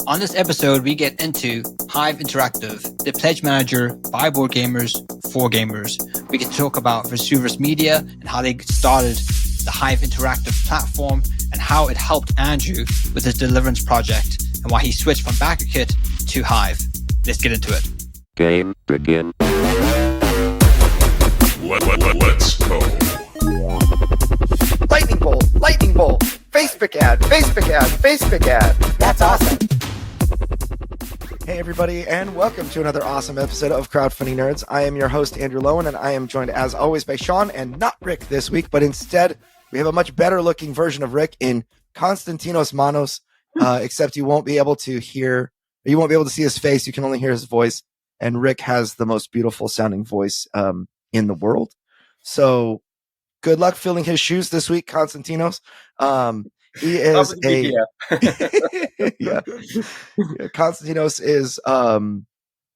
On this episode, we get into Hive Interactive, the pledge manager by board gamers for gamers. We get to talk about Vesuvius Media and how they started the Hive Interactive platform and how it helped Andrew with his Deliverance project and why he switched from BackerKit to Hive. Let's get into it. Game begin. Let's go. Lightning bolt, Facebook ad, Facebook ad. That's awesome. Hey everybody, and welcome to another awesome episode of Crowdfunding Nerds. I am your host, Andrew Lowen, and I am joined as always by Sean, and not Rick this week, but instead we have a much better looking version of Rick in Konstantinos Manos, except you won't be able to see his face, you can only hear his voice, and Rick has the most beautiful sounding voice in the world. So good luck filling his shoes this week, Konstantinos. He is Konstantinos is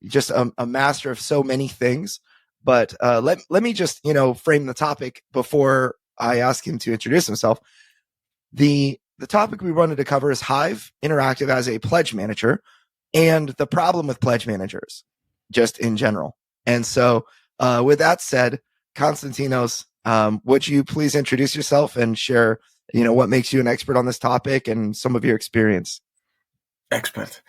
just a master of so many things. But let me just frame the topic before I ask him to introduce himself. The topic we wanted to cover is Hive Interactive as a pledge manager and the problem with pledge managers, just in general. And so, with that said, Konstantinos, would you please introduce yourself and share, what makes you an expert on this topic and some of your experience? Expert.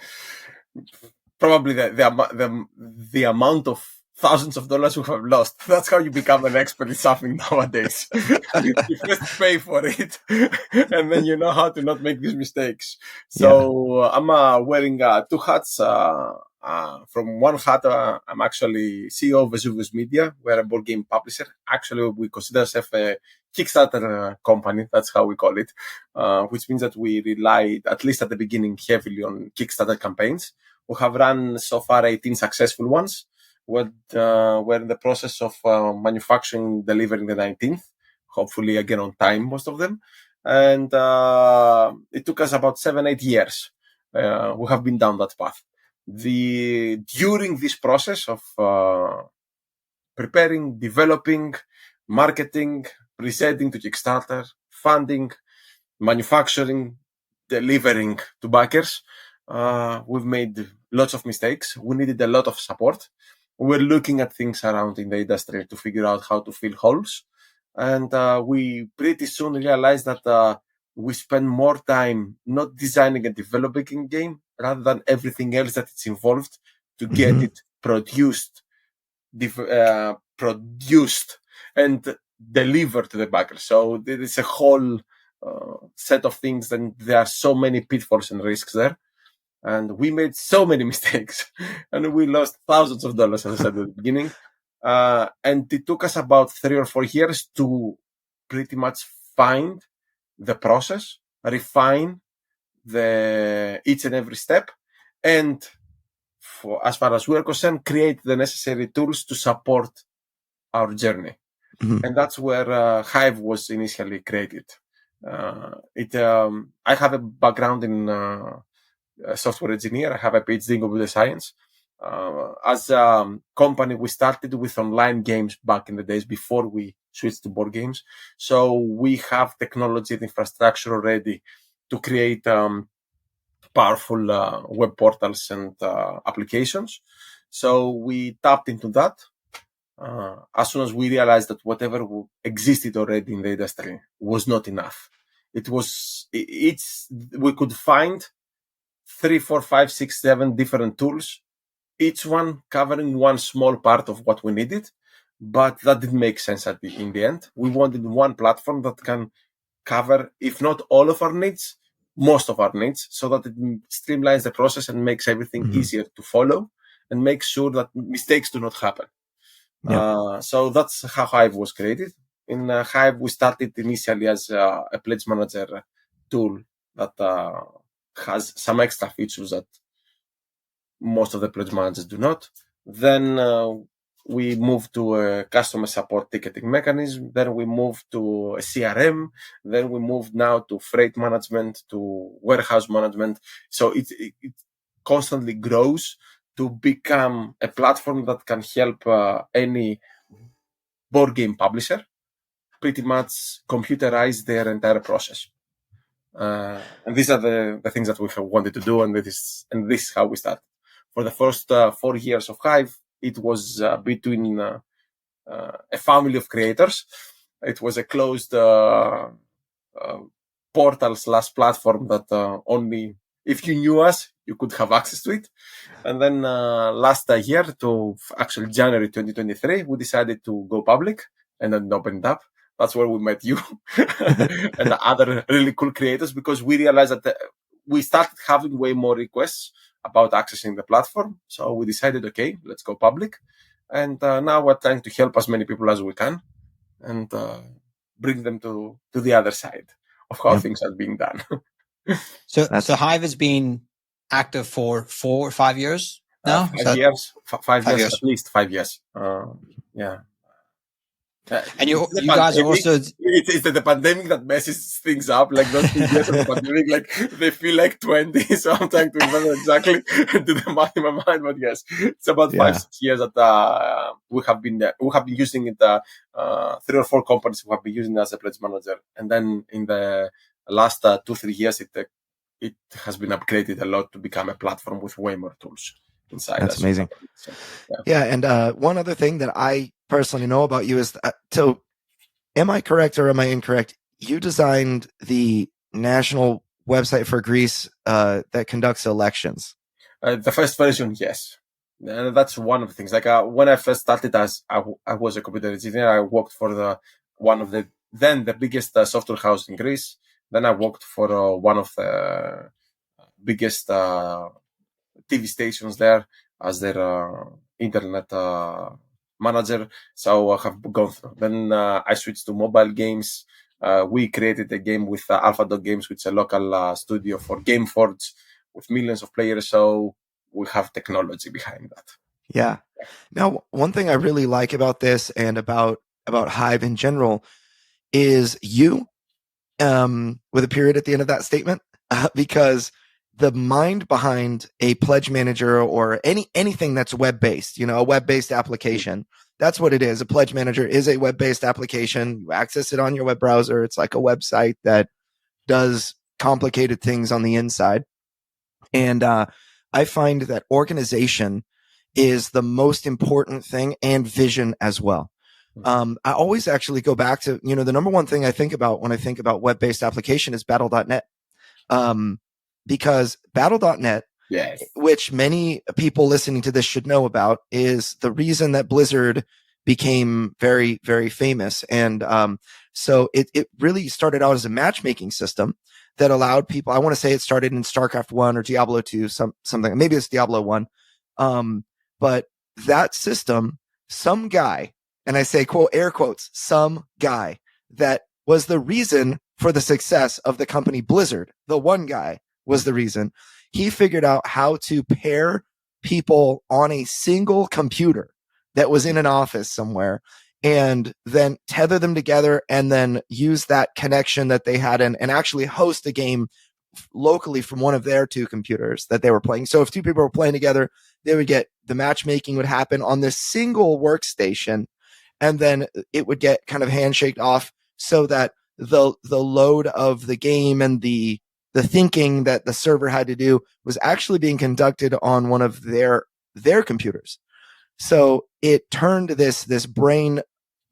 Probably the amount of thousands of dollars we have lost. That's how you become an expert in something nowadays. You first pay for it, and then you know how to not make these mistakes. So I'm wearing two hats. From one hat, I'm actually CEO of Vesuvius Media. We're a board game publisher. Actually, we consider ourselves a Kickstarter company. That's how we call it, which means that we rely, at least at the beginning, heavily on Kickstarter campaigns. We have run so far 18 successful ones. We're in the process of manufacturing, delivering the 19th, hopefully again on time, most of them. And it took us about 7-8 years. We have been down that path. During this process of preparing, developing, marketing, presenting to Kickstarter, funding, manufacturing, delivering to backers, we've made lots of mistakes. We needed a lot of support. We're looking at things around in the industry to figure out how to fill holes. And we pretty soon realized that we spend more time not designing and developing a game rather than everything else that it's involved to get it produced and delivered to the backer. So there is a whole set of things, and there are so many pitfalls and risks there. And we made so many mistakes, and we lost thousands of dollars, as I said at the beginning. And it took us about 3 or 4 years to pretty much find the process, refine each and every step, and as far as we're concerned, create the necessary tools to support our journey. Mm-hmm. And that's where Hive was initially created. I have a background in software engineer. I have a PhD in computer science. As a company, we started with online games back in the days before we switched to board games. So we have technology and infrastructure already to create powerful web portals and applications. So we tapped into that as soon as we realized that whatever existed already in the industry was not enough. We could find 3, 4, 5, 6, 7 different tools, each one covering one small part of what we needed, but that didn't make sense in the end. We wanted one platform that can cover, if not all of our needs, most of our needs, so that it streamlines the process and makes everything easier to follow and makes sure that mistakes do not happen. Yeah. So that's how Hive was created. In Hive, we started initially as a pledge manager tool that has some extra features that most of the pledge managers do not. Then we moved to a customer support ticketing mechanism. Then we moved to a CRM. Then we moved now to freight management, to warehouse management. So it constantly grows to become a platform that can help any board game publisher pretty much computerize their entire process. And these are the things that we have wanted to do, and this is how we started. For the first 4 years of Hive, it was between a family of creators. It was a closed portal/platform that only if you knew us, you could have access to it. And then last year, to actually January 2023, we decided to go public and then open it up. That's where we met you and the other really cool creators, because we realized that we started having way more requests about accessing the platform. So we decided, okay, let's go public. And now we're trying to help as many people as we can and bring them to the other side of how things are being done. So Hive has been active for 4 or 5 years now? 5 years. 5 years, years. at least 5 years. Yeah. And you guys are also... It's the pandemic that messes things up. Like those 2 years of the pandemic, like they feel like 20. So I'm trying to remember exactly do the math in my mind. But yes, it's about 5-6 years that we have been using it. 3 or 4 companies who have been using it as a pledge manager, and then in the last 2-3 years, it has been upgraded a lot to become a platform with way more tools inside. That's amazing. So, and one other thing that I personally know about you is so am I correct or am I incorrect? You designed the national website for Greece that conducts elections. The first version, yes. That's one of the things. Like when I first started, I was a computer engineer. I worked for one of the biggest software house in Greece. Then I worked for one of the biggest TV stations there as their internet manager. So I have gone through. Then I switched to mobile games. We created a game with Alpha Dog Games, which is a local studio for Gamefound with millions of players. So we have technology behind that. Yeah. Now, one thing I really like about this and about Hive in general is you, with a period at the end of that statement, because the mind behind a pledge manager or anything that's web-based, a web-based application, that's what it is. A pledge manager is a web-based application. You access it on your web browser. It's like a website that does complicated things on the inside. And I find that organization is the most important thing, and vision as well. I always actually go back to, the number one thing I think about when I think about web-based application is battle.net. Because battle.net, yes, which many people listening to this should know about, is the reason that Blizzard became very, very famous. And so it really started out as a matchmaking system that allowed people, I want to say it started in StarCraft 1 or Diablo 2, something, maybe it's Diablo 1. But that system, some guy, and I say quote, air quotes, some guy that was the reason for the success of the company Blizzard, the one guy was the reason. He figured out how to pair people on a single computer that was in an office somewhere and then tether them together and then use that connection that they had and actually host a game locally from one of their 2 computers that they were playing. So if 2 people were playing together, they would get the matchmaking would happen on this single workstation, and then it would get kind of handshaked off so that the load of the game and the thinking that the server had to do was actually being conducted on one of their computers. So it turned this brain,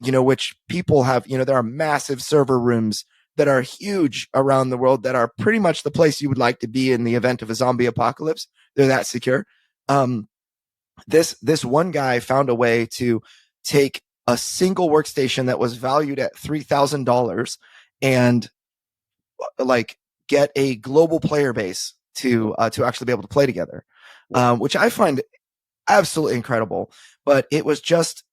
which people have, there are massive server rooms that are huge around the world that are pretty much the place you would like to be in the event of a zombie apocalypse. They're that secure. This one guy found a way to take a single workstation that was valued at $3,000 and get a global player base to actually be able to play together, which I find absolutely incredible. But it was just,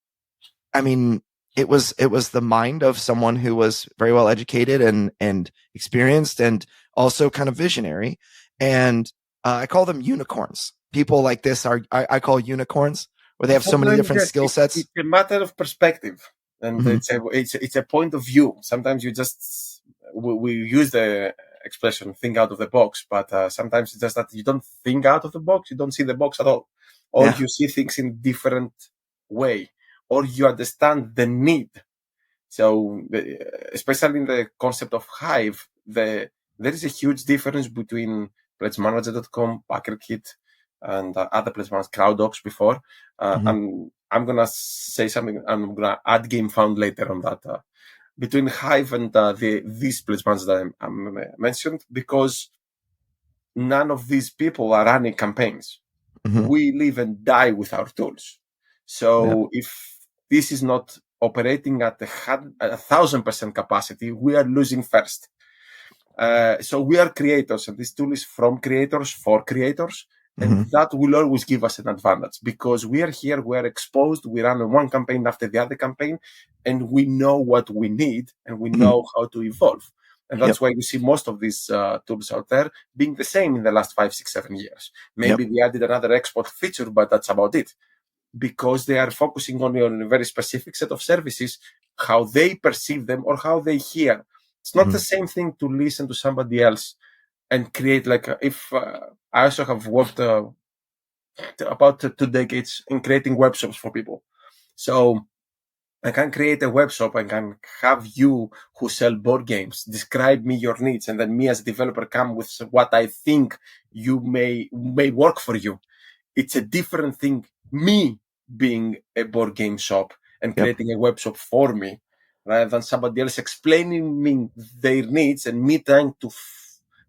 it was the mind of someone who was very well educated and experienced and also kind of visionary. And I call them unicorns. People like this I call unicorns, where they have so many different skill sets. It's a matter of perspective, and it's a point of view. Sometimes you just we use the expression "think out of the box," but sometimes it's just that you don't think out of the box. You don't see the box at all, or you see things in different way, or you understand the need. So, especially in the concept of Hive, the there is a huge difference between pledgemanager.com, BackerKit, and other pledge managers, CrowdOps before. And I'm going to say something, I'm going to add Gamefound later on that. Between Hive and these pledge managers that I mentioned, because none of these people are running campaigns. We live and die with our tools. So if this is not operating at 1,000% capacity, we are losing first. So we are creators, and this tool is from creators for creators. And that will always give us an advantage because we are here, we are exposed, we run one campaign after the other campaign, and we know what we need and we know how to evolve. And that's why we see most of these tools out there being the same in the last 5, 6, 7 years. Maybe they added another export feature, but that's about it. Because they are focusing only on a very specific set of services, how they perceive them or how they hear. It's not the same thing to listen to somebody else and create I also have worked about 2 decades in creating web shops for people. So I can create a web shop. I can have you who sell board games describe me your needs, and then me as a developer come with what I think you may work for you. It's a different thing. Me being a board game shop and creating a web shop for me, rather than somebody else explaining me their needs and me trying to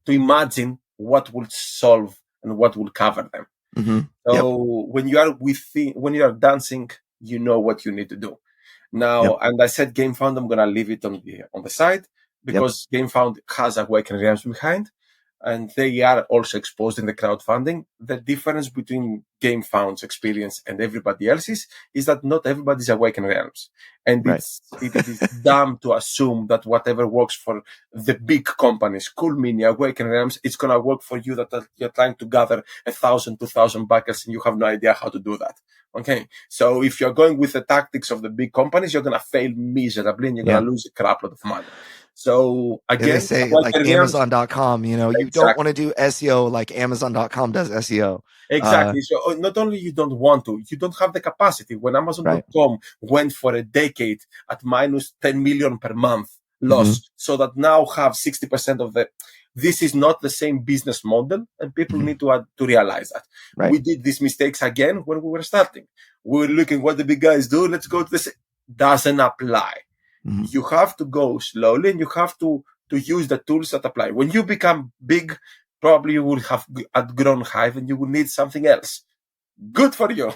imagine what will solve and what will cover them. So when you are dancing, you know what you need to do. Now, and I said Gamefound, I'm gonna leave it on the side because Gamefound has Awaken Realms behind, and they are also exposed in the crowdfunding. The difference between Gamefound's experience and everybody else's is that not everybody's Awaken Realms. And it is dumb to assume that whatever works for the big companies, Cool Mini, Awaken Realms, it's going to work for you that you're trying to gather 1,000, 2,000 backers and you have no idea how to do that. Okay. So if you're going with the tactics of the big companies, you're going to fail miserably and you're going to lose a crap lot of money. So again, they say like Amazon.com, you don't want to do SEO like Amazon.com does SEO. Exactly. So not only you don't want to, you don't have the capacity. When Amazon.com went for a decade at minus 10 million per month loss, so that now have 60% of this is not the same business model, and people need to realize that. We did these mistakes again when we were starting. We were looking what the big guys do. Let's go to this. Doesn't apply. You have to go slowly and you have to use the tools that apply. When you become big, probably you will have outgrown Hive and you will need something else. Good for you.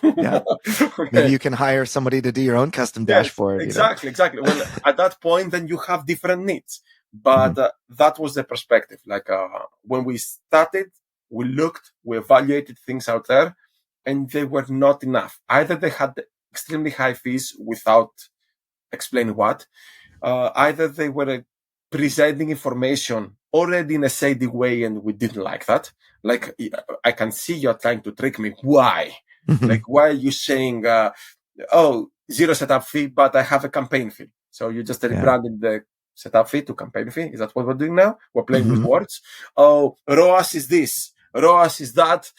Maybe you can hire somebody to do your own custom dashboard. Exactly. Well, at that point, then you have different needs. But that was the perspective. When we started, we looked, we evaluated things out there, and they were not enough. Either they had extremely high fees without explain what. Either they were presenting information already in a shady way and we didn't like that. Like, I can see you're trying to trick me. Why? Why are you saying, 0 setup fee, but I have a campaign fee? So you just rebranded the setup fee to campaign fee. Is that what we're doing now? We're playing with words. Oh, ROAS is this. ROAS is that.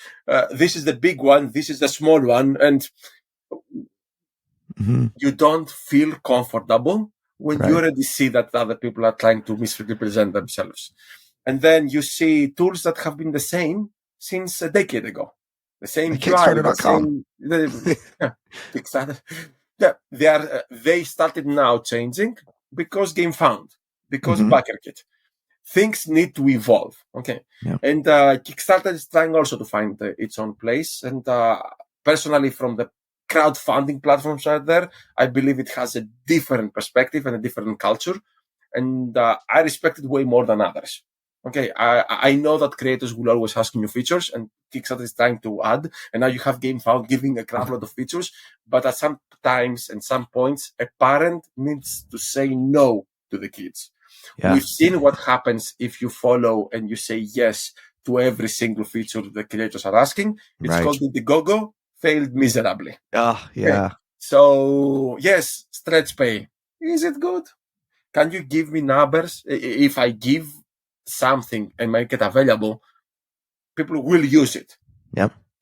This is the big one. This is the small one. And you don't feel comfortable when you already see that other people are trying to misrepresent themselves. And then you see tools that have been the same since a decade ago. The same Kickstarter.com. Kickstarter. They started now changing because Gamefound, because BackerKit. Things need to evolve. Okay. And Kickstarter is trying also to find its own place. And personally, from the crowdfunding platforms out there, I believe it has a different perspective and a different culture, and I respect it way more than others. Okay, I know that creators will always ask new features, and Kickstarter is trying to add, and now you have Gamefound giving a crap lot of features, but at some times and some points, a parent needs to say no to the kids. We've seen what happens if you follow and you say yes to every single feature the creators are asking. It's called Indiegogo. Failed miserably. Okay. So, yes, stretch pay. Is it good? Can you give me numbers? If I give something and make it available, people will use it.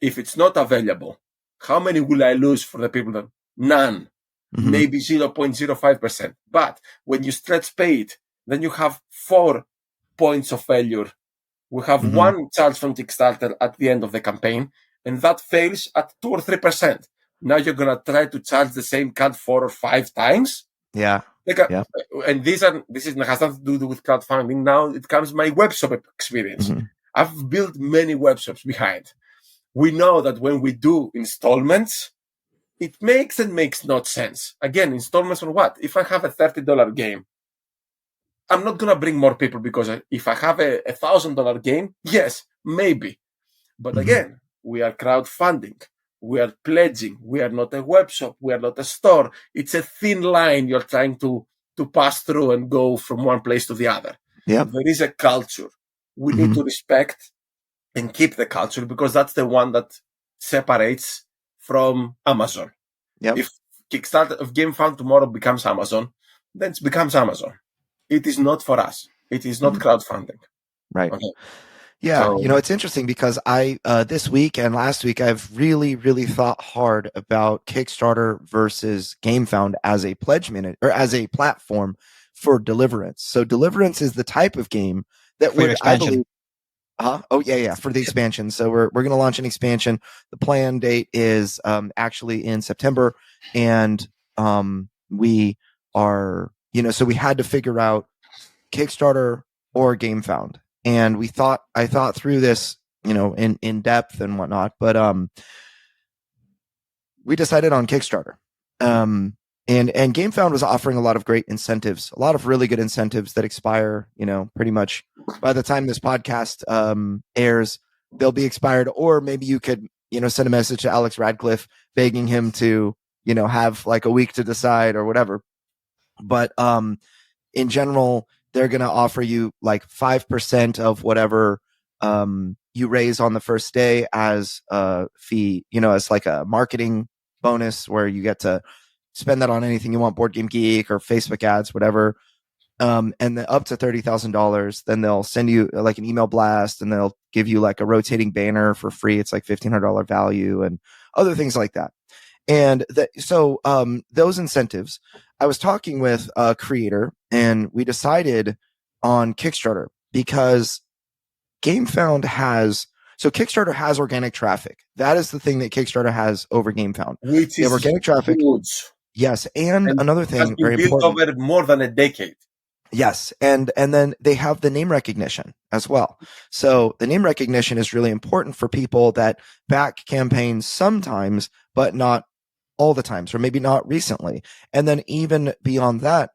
If it's not available, how many will I lose for the people that? None. Maybe 0.05%. But when you stretch pay it, then you have 4 points of failure. We have one charge from Kickstarter at the end of the campaign, and that fails at 2 or 3%. Now you're gonna try to charge the same card 4 or 5 times. Yeah. And this has nothing to do with crowdfunding. Now it comes my webshop experience. I've built many webshops behind. We know that when we do installments, it makes not sense. Again, installments on what? If I have a $30 game, I'm not going to bring more people because if I have a $1,000 game, yes, maybe. But again, we are crowdfunding. We are pledging. We are not a web shop. We are not a store. It's a thin line you're trying to pass through and go from one place to the other. Yep. There is a culture. We need to respect and keep the culture because that's the one that separates from Amazon. Yep. If Kickstarter, if Gamefound tomorrow becomes Amazon, then it becomes Amazon. It is not for us. It is not crowdfunding. Right. Okay. Yeah. So, it's interesting because I, this week and last week, I've really, really thought hard about Kickstarter versus Gamefound as a pledge minute or as a platform for Deliverance. So Deliverance is the type of game that would, I believe, for the expansion. So we're going to launch an expansion. The plan date is actually in September, and we are, so we had to figure out Kickstarter or Gamefound, and I thought through this, in depth and whatnot, but we decided on Kickstarter. And Gamefound was offering a lot of great incentives, a lot of really good incentives that expire, pretty much by the time this podcast airs, they'll be expired. Or maybe you could, send a message to Alex Radcliffe begging him to, have like a week to decide or whatever. But in general, they're going to offer you like 5% of whatever you raise on the first day as a fee, as like a marketing bonus where you get to spend that on anything you want, Board Game Geek or Facebook ads, whatever. And then up to $30,000, then they'll send you like an email blast and they'll give you like a rotating banner for free. It's like $1,500 value and other things like that. And so those incentives, I was talking with a creator and we decided on Kickstarter because Gamefound Kickstarter has organic traffic. That is the thing that Kickstarter has over Gamefound. Which is organic traffic. Huge. Yes, and another thing very built important. over more than a decade. Yes, and then they have the name recognition as well. So the name recognition is really important for people that back campaigns sometimes, but not all the times, or maybe not recently. And then even beyond that,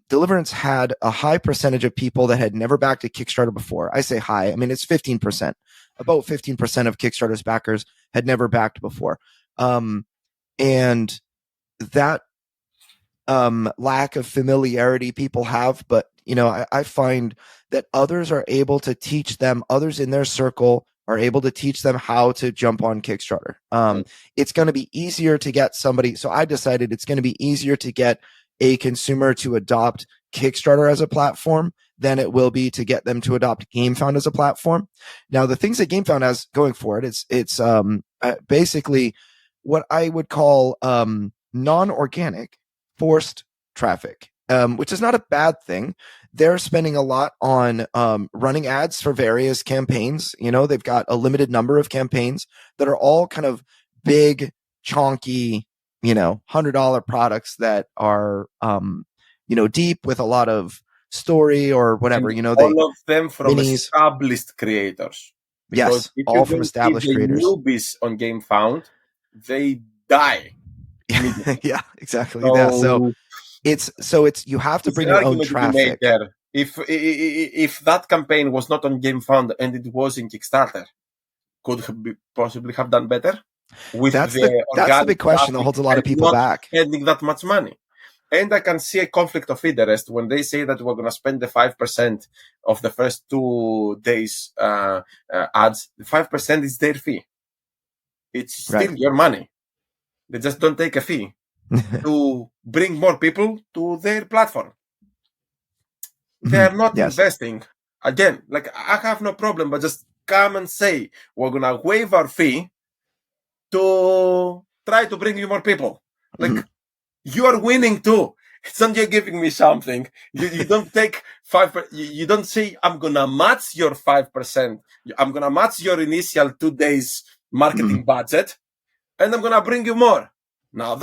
Deliverance had a high percentage of people that had never backed a Kickstarter before. I say high, I mean it's 15%. About 15% of Kickstarter's backers had never backed before, and that lack of familiarity people have, but I find that others are able to teach them, others in their circle are able to teach them how to jump on Kickstarter. It's going to be easier to get somebody. So I decided it's going to be easier to get a consumer to adopt Kickstarter as a platform than it will be to get them to adopt Gamefound as a platform. Now, the things that Gamefound has going for it, it's basically what I would call non-organic forced traffic, which is not a bad thing. They're spending a lot on running ads for various campaigns. They've got a limited number of campaigns that are all kind of big, chonky, $100 products that are, deep with a lot of story or whatever. And all of them from minis. Established creators. Yes, all from established creators. Newbies on Gamefound, they die. Yeah, exactly. So it's you have to bring your own traffic. If that campaign was not on Gamefound and it was in Kickstarter, could possibly have done better. That's the big question that holds a lot of people back. Spending that much money, and I can see a conflict of interest when they say that we're going to spend the 5% of the first 2 days ads. The 5% is their fee. It's still your money. They just don't take a fee to bring more people to their platform. They are not investing. Again, like I have no problem, but just come and say, we're going to waive our fee to try to bring you more people. Like you are winning too. It's not you're giving me something. You don't take 5%. You don't say, I'm going to match your 5%. I'm going to match your initial 2 days marketing budget, and I'm going to bring you more. Now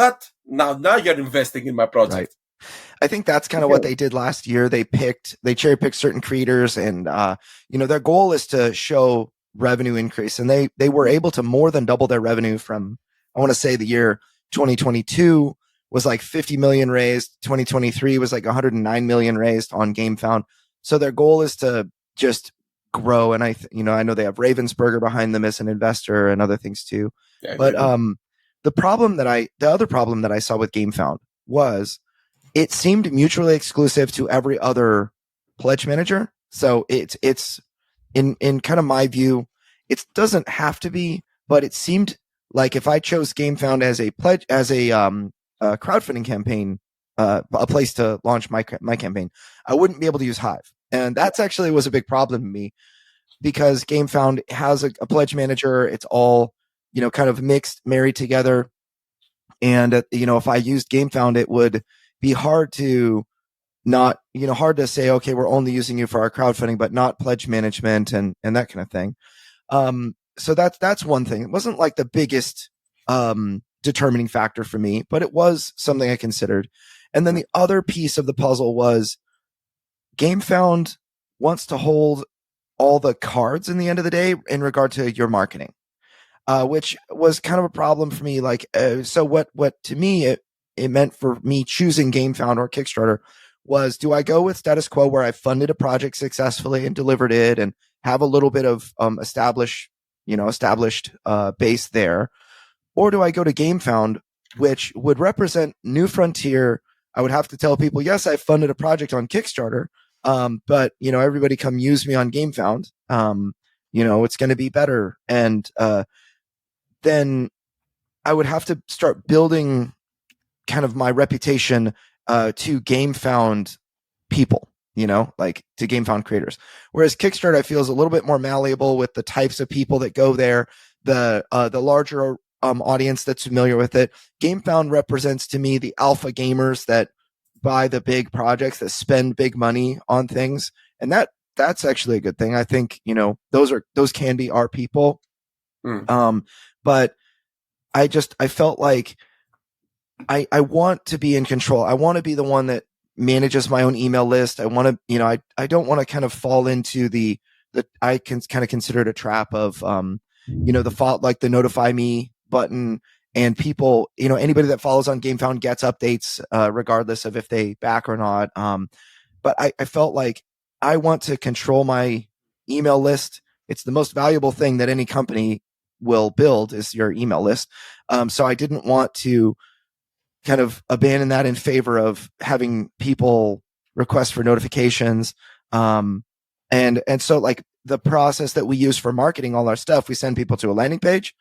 you're investing in my project. Right. I think that's kind of what they did last year. They cherry picked certain creators, and their goal is to show revenue increase, and they were able to more than double their revenue from, I want to say, the year 2022 was like 50 million raised. 2023 was like 109 million raised on Gamefound. So their goal is to just grow. And I know they have Ravensburger behind them as an investor and other things too. Yeah, but the other problem that I saw with Gamefound was it seemed mutually exclusive to every other pledge manager. So it's in kind of my view, it doesn't have to be, but it seemed like if I chose Gamefound as a pledge, as a crowdfunding campaign, a place to launch my campaign, I wouldn't be able to use Hive. And that's actually was a big problem to me, because Gamefound has a pledge manager. It's all, kind of mixed, married together. And, if I used Gamefound, it would be hard to say, okay, we're only using you for our crowdfunding, but not pledge management and that kind of thing. So that's one thing. It wasn't like the biggest determining factor for me, but it was something I considered. And then the other piece of the puzzle was Gamefound wants to hold all the cards in the end of the day in regard to your marketing, which was kind of a problem for me. Like, so what to me, it meant for me choosing Gamefound or Kickstarter was, do I go with status quo where I funded a project successfully and delivered it and have a little bit of established base there? Or do I go to Gamefound, which would represent new frontier? I would have to tell people, yes, I funded a project on Kickstarter, but everybody come use me on Gamefound. It's going to be better. And then I would have to start building kind of my reputation to Gamefound people, like to Gamefound creators. Whereas Kickstarter, I feel, is a little bit more malleable with the types of people that go there, the larger audience that's familiar with it. Gamefound represents to me the alpha gamers that buy the big projects, that spend big money on things, and that's actually a good thing. I think those can be our people. But I felt like I want to be in control. I want to be the one that manages my own email list. I want to, I don't want to kind of fall into the I can kind of consider it a trap of, the fault, like the notify me button, and people, anybody that follows on Gamefound gets updates, regardless of if they back or not. But I felt like I want to control my email list. It's the most valuable thing that any company will build, is your email list. So I didn't want to kind of abandon that in favor of having people request for notifications. And so like the process that we use for marketing all our stuff, we send people to a landing page,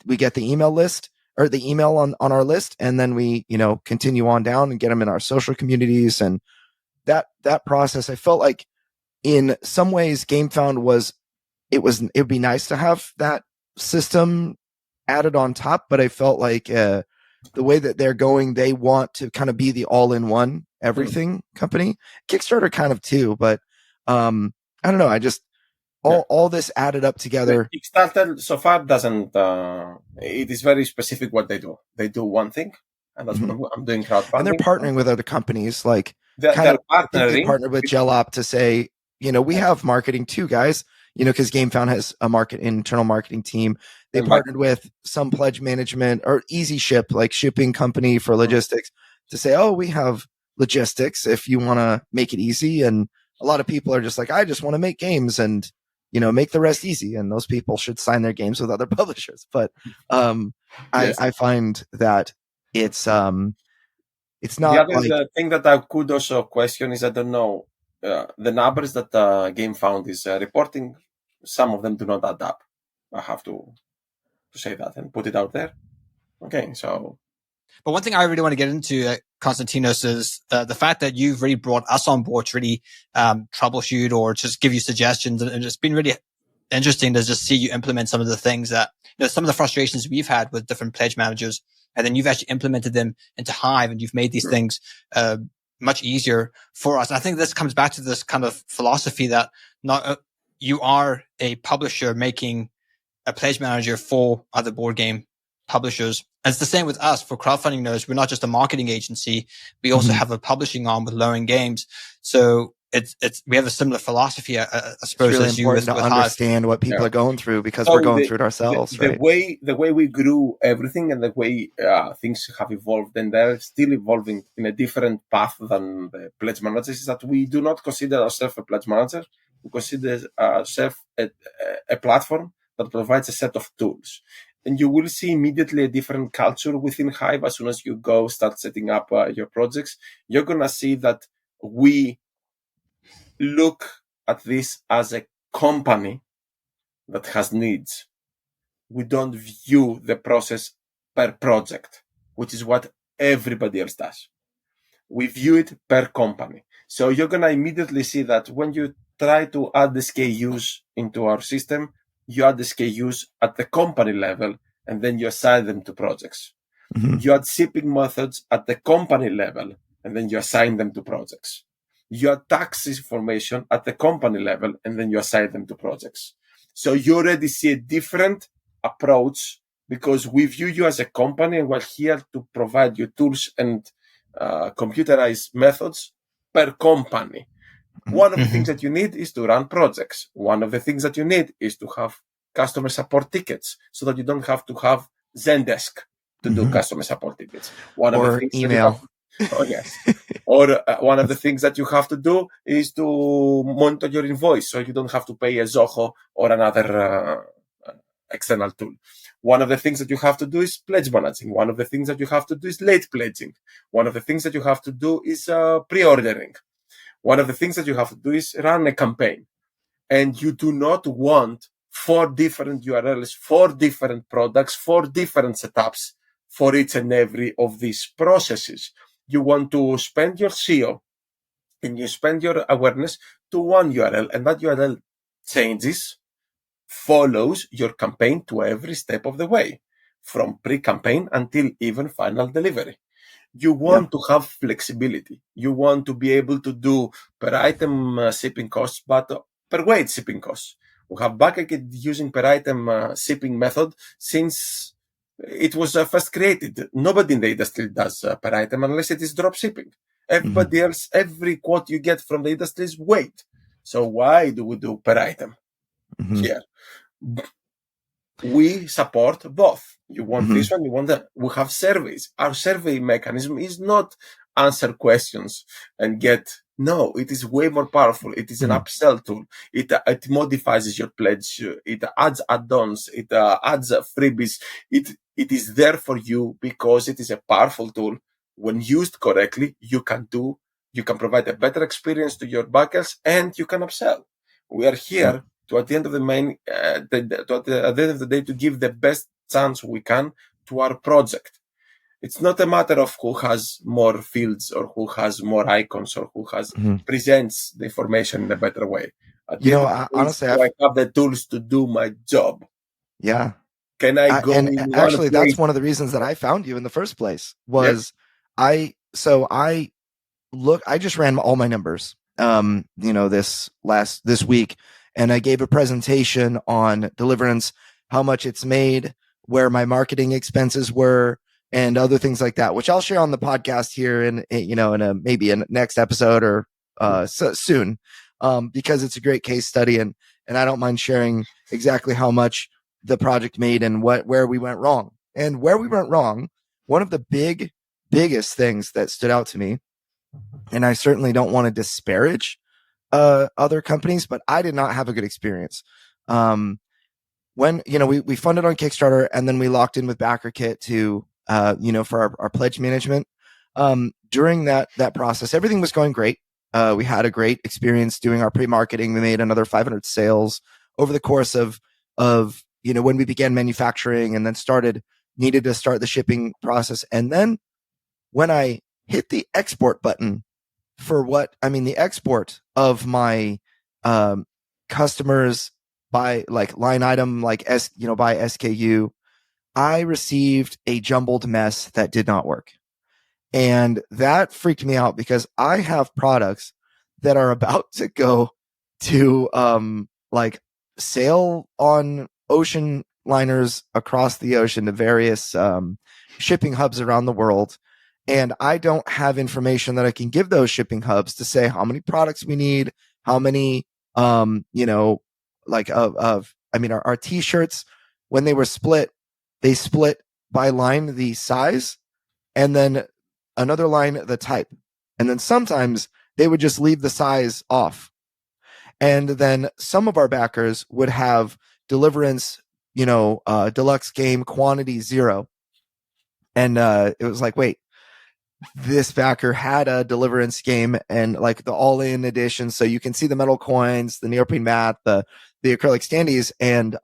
we get the email list or the email on our list, and then we, continue on down and get them in our social communities. And that process, I felt like in some ways Gamefound it would be nice to have that system added on top, but I felt like, the way that they're going, they want to kind of be the all-in-one everything company. Kickstarter kind of too, but I don't know. I just all this added up together. Kickstarter so far doesn't. It is very specific what they do. They do one thing, and that's what I'm doing crowdfunding. And they're partnering with other companies, like they're partnering. They partnered with GelOp to say, we have marketing too, guys. Because Gamefound has a internal marketing team. They partnered with some pledge management or Easy Ship, like shipping company for logistics, to say, oh, we have logistics if you want to make it easy. And a lot of people are just like, I just want to make games and, make the rest easy. And those people should sign their games with other publishers. But I find that it's not. The thing that I could also question is, I don't know, the numbers that Gamefound is reporting, some of them do not add up. I have to say that and put it out there. Okay, so. But one thing I really want to get into, Konstantinos, is the fact that you've really brought us on board to really troubleshoot or just give you suggestions. And it's been really interesting to just see you implement some of the things that, some of the frustrations we've had with different pledge managers. And then you've actually implemented them into Hive, and you've made these things much easier for us. And I think this comes back to this kind of philosophy that not you are a publisher making a pledge manager for other board game publishers. And it's the same with us for Crowdfunding Nerds. We're not just a marketing agency. We also have a publishing arm with Low End Games. So we have a similar philosophy, I suppose, it's really as you important with to Hive. understand what people are going through because we're going through it ourselves, right? The way we grew everything and the way things have evolved, and they're still evolving in a different path than the pledge managers, is that we do not consider ourselves a pledge manager. We consider ourselves a platform that provides a set of tools. And you will see immediately a different culture within Hive as soon as you start setting up your projects. You're going to see that we look at this as a company that has needs. We don't view the process per project, which is what everybody else does. We view it per company. So you're going to immediately see that when you try to add the SKUs into our system, you add the SKUs at the company level, and then you assign them to projects. You add shipping methods at the company level, and then you assign them to projects. You add tax information at the company level, and then you assign them to projects. So you already see a different approach because we view you as a company, and we're here to provide you tools and computerized methods per company. One of the things that you need is to run projects. One of the things that you need is to have customer support tickets so that you don't have to have Zendesk to do customer support tickets. One of the things email. Or one of the things that you have to do is to monitor your invoice so you don't have to pay a Zoho or another external tool. One of the things that you have to do is pledge managing. One of the things that you have to do is late pledging. One of the things that you have to do is pre-ordering. One of the things that you have to do is run a campaign. And you do not want 4 different URLs, 4 different products, 4 different setups for each and every of these processes. You want to spend your SEO and you spend your awareness to one URL, and that URL follows your campaign to every step of the way, from pre-campaign until even final delivery. You want to have flexibility. You want to be able to do per item shipping costs, but per weight shipping costs. We have Bucket using per item shipping method since it was first created. Nobody in the industry does per item unless it is drop shipping. Everybody else, every quote you get from the industry is weight. So why do we do per item here? We support both. You want this one, you want that. We have surveys. Our survey mechanism is not answer questions and get. No, it is way more powerful. It is an upsell tool. It modifies your pledge. It adds add-ons. It adds freebies. It is there for you because it is a powerful tool. When used correctly, you can provide a better experience to your backers and you can upsell. We are here to, at the end of the end of the day, to give the best chance we can to our project. It's not a matter of who has more fields or who has more icons or who has presents the information in a better way. Honestly, I have the tools to do my job. Yeah. Can I go? And actually, that's one of the reasons that I found you in the first place. Was I just ran all my numbers. This week, and I gave a presentation on Deliverance, how much it's made, where my marketing expenses were, and other things like that, which I'll share on the podcast here in maybe a next episode or soon, because it's a great case study, and I don't mind sharing exactly how much the project made and where we went wrong. And where we went wrong, one of the biggest things that stood out to me, and I certainly don't want to disparage other companies, but I did not have a good experience. When we funded on Kickstarter, and then we locked in with BackerKit to for our pledge management. During that process, everything was going great. We had a great experience doing our pre-marketing. We made another 500 sales over the course of when we began manufacturing, and then needed to start the shipping process. And then when I hit the export button for the export of my customers by like line item, like by SKU, I received a jumbled mess that did not work. And that freaked me out because I have products that are about to go to like sail on ocean liners across the ocean to various shipping hubs around the world. And I don't have information that I can give those shipping hubs to say how many products we need, how many, like our t-shirts, when they were split, they split by line the size and then another line the type. And then sometimes they would just leave the size off. And then some of our backers would have Deliverance, deluxe game quantity 0. And it was like, wait, this backer had a Deliverance game and like the all-in edition, so you can see the metal coins, the neoprene mat, the acrylic standees, and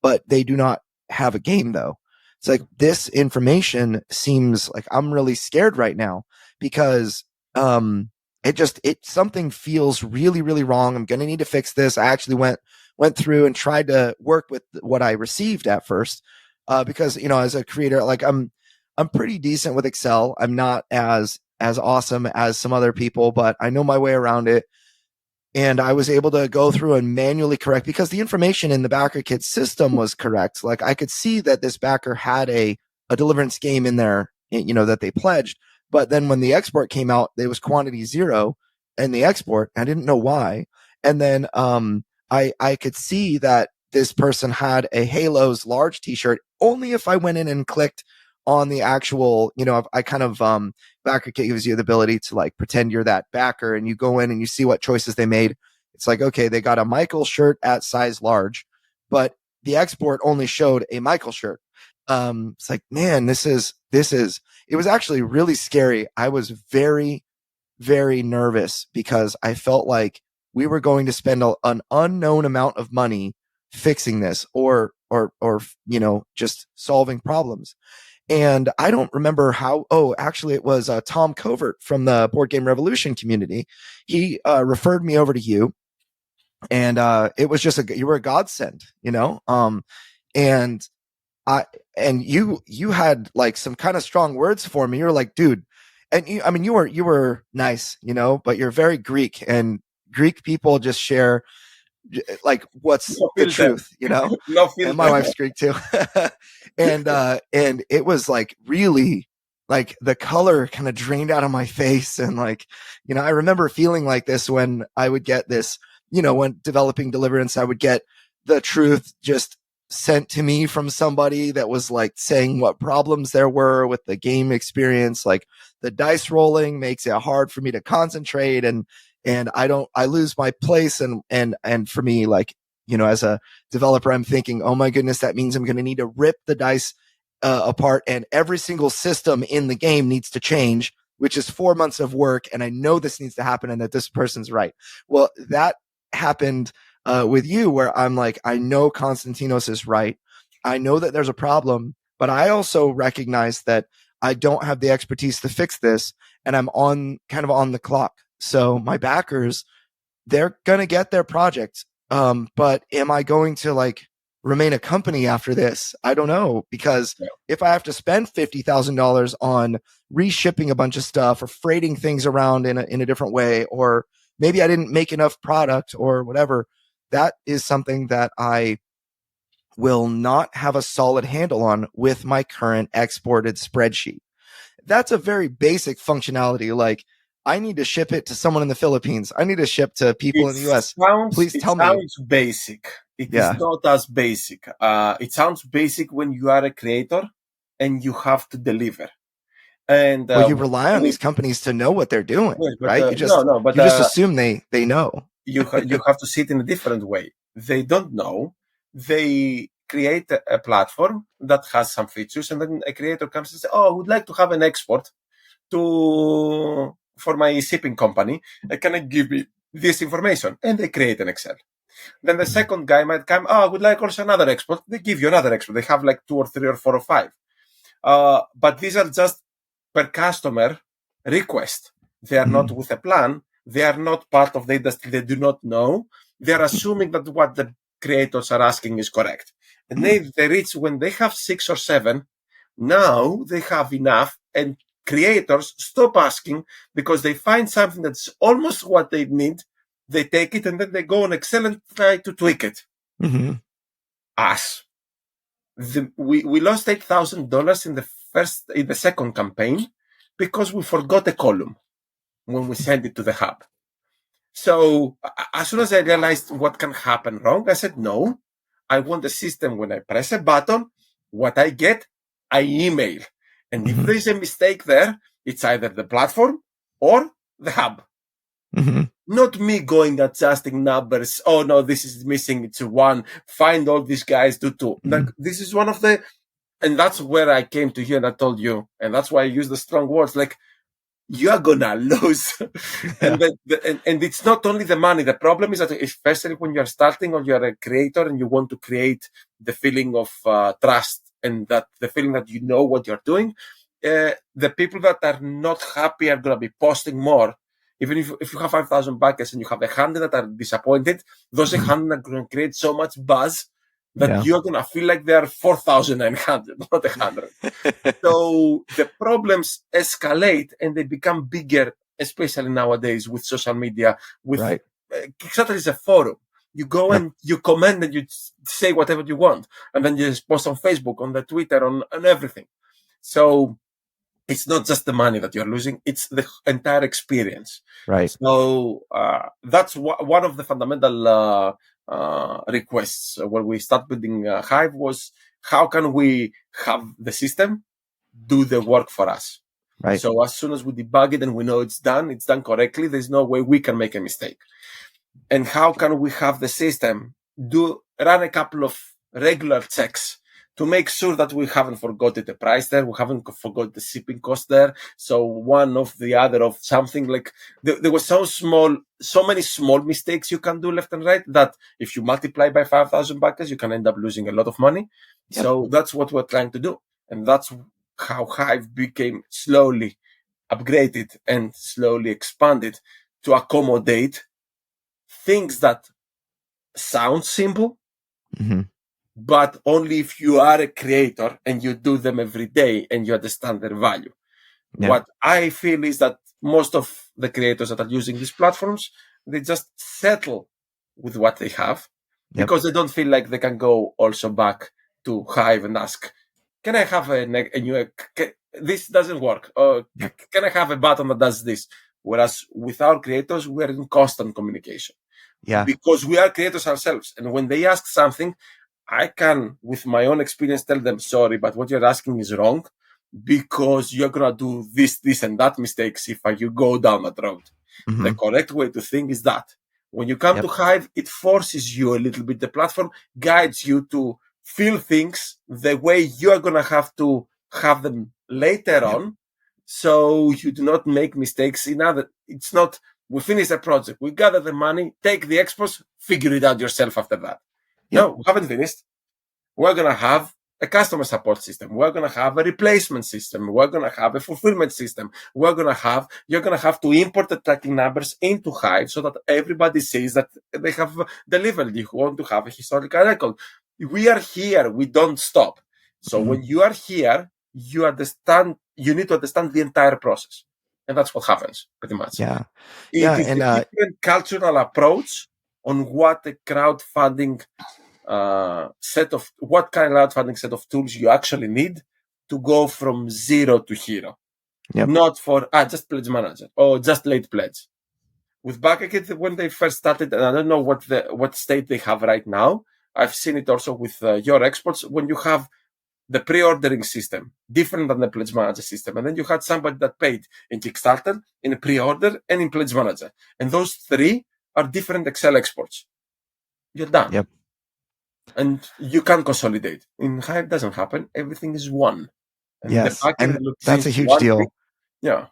but they do not have a game though. It's like this information seems like I'm really scared right now because something feels really, really wrong. I'm gonna need to fix this. I actually went through and tried to work with what I received at first because as a creator, like I'm pretty decent with Excel. I'm not as awesome as some other people, but I know my way around it. And I was able to go through and manually correct because the information in the backer kit system was correct. Like I could see that this backer had a Deliverance game in there, that they pledged. But then when the export came out, there was quantity 0 in the export. I didn't know why. And then I could see that this person had a Halos large t-shirt only if I went in and clicked on the actual, I kind of, backer kit gives you the ability to like pretend you're that backer and you go in and you see what choices they made. It's like, okay, they got a Michael shirt at size large, but the export only showed a Michael shirt. It's like, man, this is, it was actually really scary. I was very, very nervous because I felt like we were going to spend an unknown amount of money fixing this or, just solving problems. And I don't remember how. Oh, actually, it was Tom Covert from the Board Game Revolution community. He referred me over to you, and it was just you were a godsend, and you had like some kind of strong words for me. You were like, dude, and you were nice, but you're very Greek, and Greek people just share like what's the truth, and my wife's Greek too. and it was like really like the color kind of drained out of my face. And like, I remember feeling like this when I would get this, when developing Deliverance, I would get the truth just sent to me from somebody that was like saying what problems there were with the game experience. Like the dice rolling makes it hard for me to concentrate and I lose my place. And for me, like, as a developer, I'm thinking, oh my goodness, that means I'm going to need to rip the dice apart and every single system in the game needs to change, which is 4 months of work. And I know this needs to happen and that this person's right. Well, that happened with you where I'm like, I know Konstantinos is right. I know that there's a problem, but I also recognize that I don't have the expertise to fix this and I'm kind of on the clock. So my backers, they're going to get their project. But am I going to like remain a company after this? I don't know, because if I have to spend $50,000 on reshipping a bunch of stuff or freighting things around in a different way, or maybe I didn't make enough product or whatever, that is something that I will not have a solid handle on with my current exported spreadsheet. That's a very basic functionality. Like, I need to ship it to someone in the Philippines. I need to ship to people in the US. Please tell me. It sounds basic. It is not as basic. It sounds basic when you are a creator and you have to deliver. And you rely on these companies to know what they're doing, right? You just assume they know. You have to see it in a different way. They don't know. They create a platform that has some features, and then a creator comes and says, "Oh, I would like to have an export for my shipping company. Can I give me this information?" And they create an Excel. Then the second guy might come, "Oh, I would like also another export." They give you another export. They have like 2 or 3 or 4 or 5. But these are just per customer request. They are not with a plan. They are not part of the industry. They do not know. They are assuming that what the creators are asking is correct. And they reach when they have 6 or 7. Now they have enough and creators stop asking because they find something that's almost what they need. They take it and then they go on Excel and try to tweak it. Mm-hmm. Us. We lost $8,000 in the second campaign because we forgot a column when we sent it to the hub. So as soon as I realized what can happen wrong, I said, no, I want a system when I press a button, what I get, I email. And if there's a mistake there, it's either the platform or the hub. Mm-hmm. Not me going adjusting numbers. Oh no, this is missing. It's 1. Find all these guys, do 2. Like, this is one of the, and that's where I came to you and I told you, and that's why I use the strong words, like, you're gonna lose. And it's not only the money. The problem is that especially when you're starting or you're a creator and you want to create the feeling of trust and that the feeling that you know what you're doing, the people that are not happy are going to be posting more. Even if you have 5,000 backers and you have 100 that are disappointed, those 100 are going to create so much buzz that you're going to feel like they are 4,900, not 100. So the problems escalate and they become bigger, especially nowadays with social media. With Kickstarter is a forum. You go and you comment and you say whatever you want. And then you just post on Facebook, on the Twitter, on everything. So it's not just the money that you're losing, it's the entire experience. Right. So that's one of the fundamental requests when we start building Hive was, how can we have the system do the work for us? Right. So as soon as we debug it and we know it's done correctly, there's no way we can make a mistake. And how can we have the system run a couple of regular checks to make sure that we haven't forgotten the price there, we haven't forgot the shipping cost there. So one of the other of something like there was so many small mistakes you can do left and right that if you multiply by 5,000 backers, you can end up losing a lot of money. Yep. So that's what we're trying to do. And that's how Hive became slowly upgraded and slowly expanded to accommodate things that sound simple, but only if you are a creator and you do them every day and you understand their value. Yeah. What I feel is that most of the creators that are using these platforms, they just settle with what they have because they don't feel like they can go also back to Hive and ask, can I have a new, this doesn't work. Can I have a button that does this? Whereas with our creators, we're in constant communication. Yeah. Because we are creators ourselves. And when they ask something, I can, with my own experience, tell them, sorry, but what you're asking is wrong because you're going to do this and that mistakes if you go down that road. The correct way to think is that when you come to Hive, it forces you a little bit. The platform guides you to feel things the way you're going to have them later on. So you do not make mistakes it's not, we finish the project, we gather the money, take the exports, figure it out yourself after that. No, we haven't finished. We're going to have a customer support system. We're going to have a replacement system. We're going to have a fulfillment system. You're going to have to import the tracking numbers into Hive so that everybody sees that they have delivered. You want to have a historical record. We are here. We don't stop. So when you are here, you need to understand the entire process. And that's what happens pretty much. Yeah. It is a different cultural approach on what a crowdfunding what kind of crowdfunding set of tools you actually need to go from zero to hero. Not for just pledge manager or just late pledge. With Bucket, when they first started, and I don't know what state they have right now. I've seen it also with your exports when you have the pre-ordering system, different than the pledge manager system. And then you had somebody that paid in Kickstarter, in a pre-order, and in pledge manager. And those three are different Excel exports. You're done. Yep. And you can consolidate. In Hive, it doesn't happen. Everything is one. And yes, and that's a huge deal. Yeah.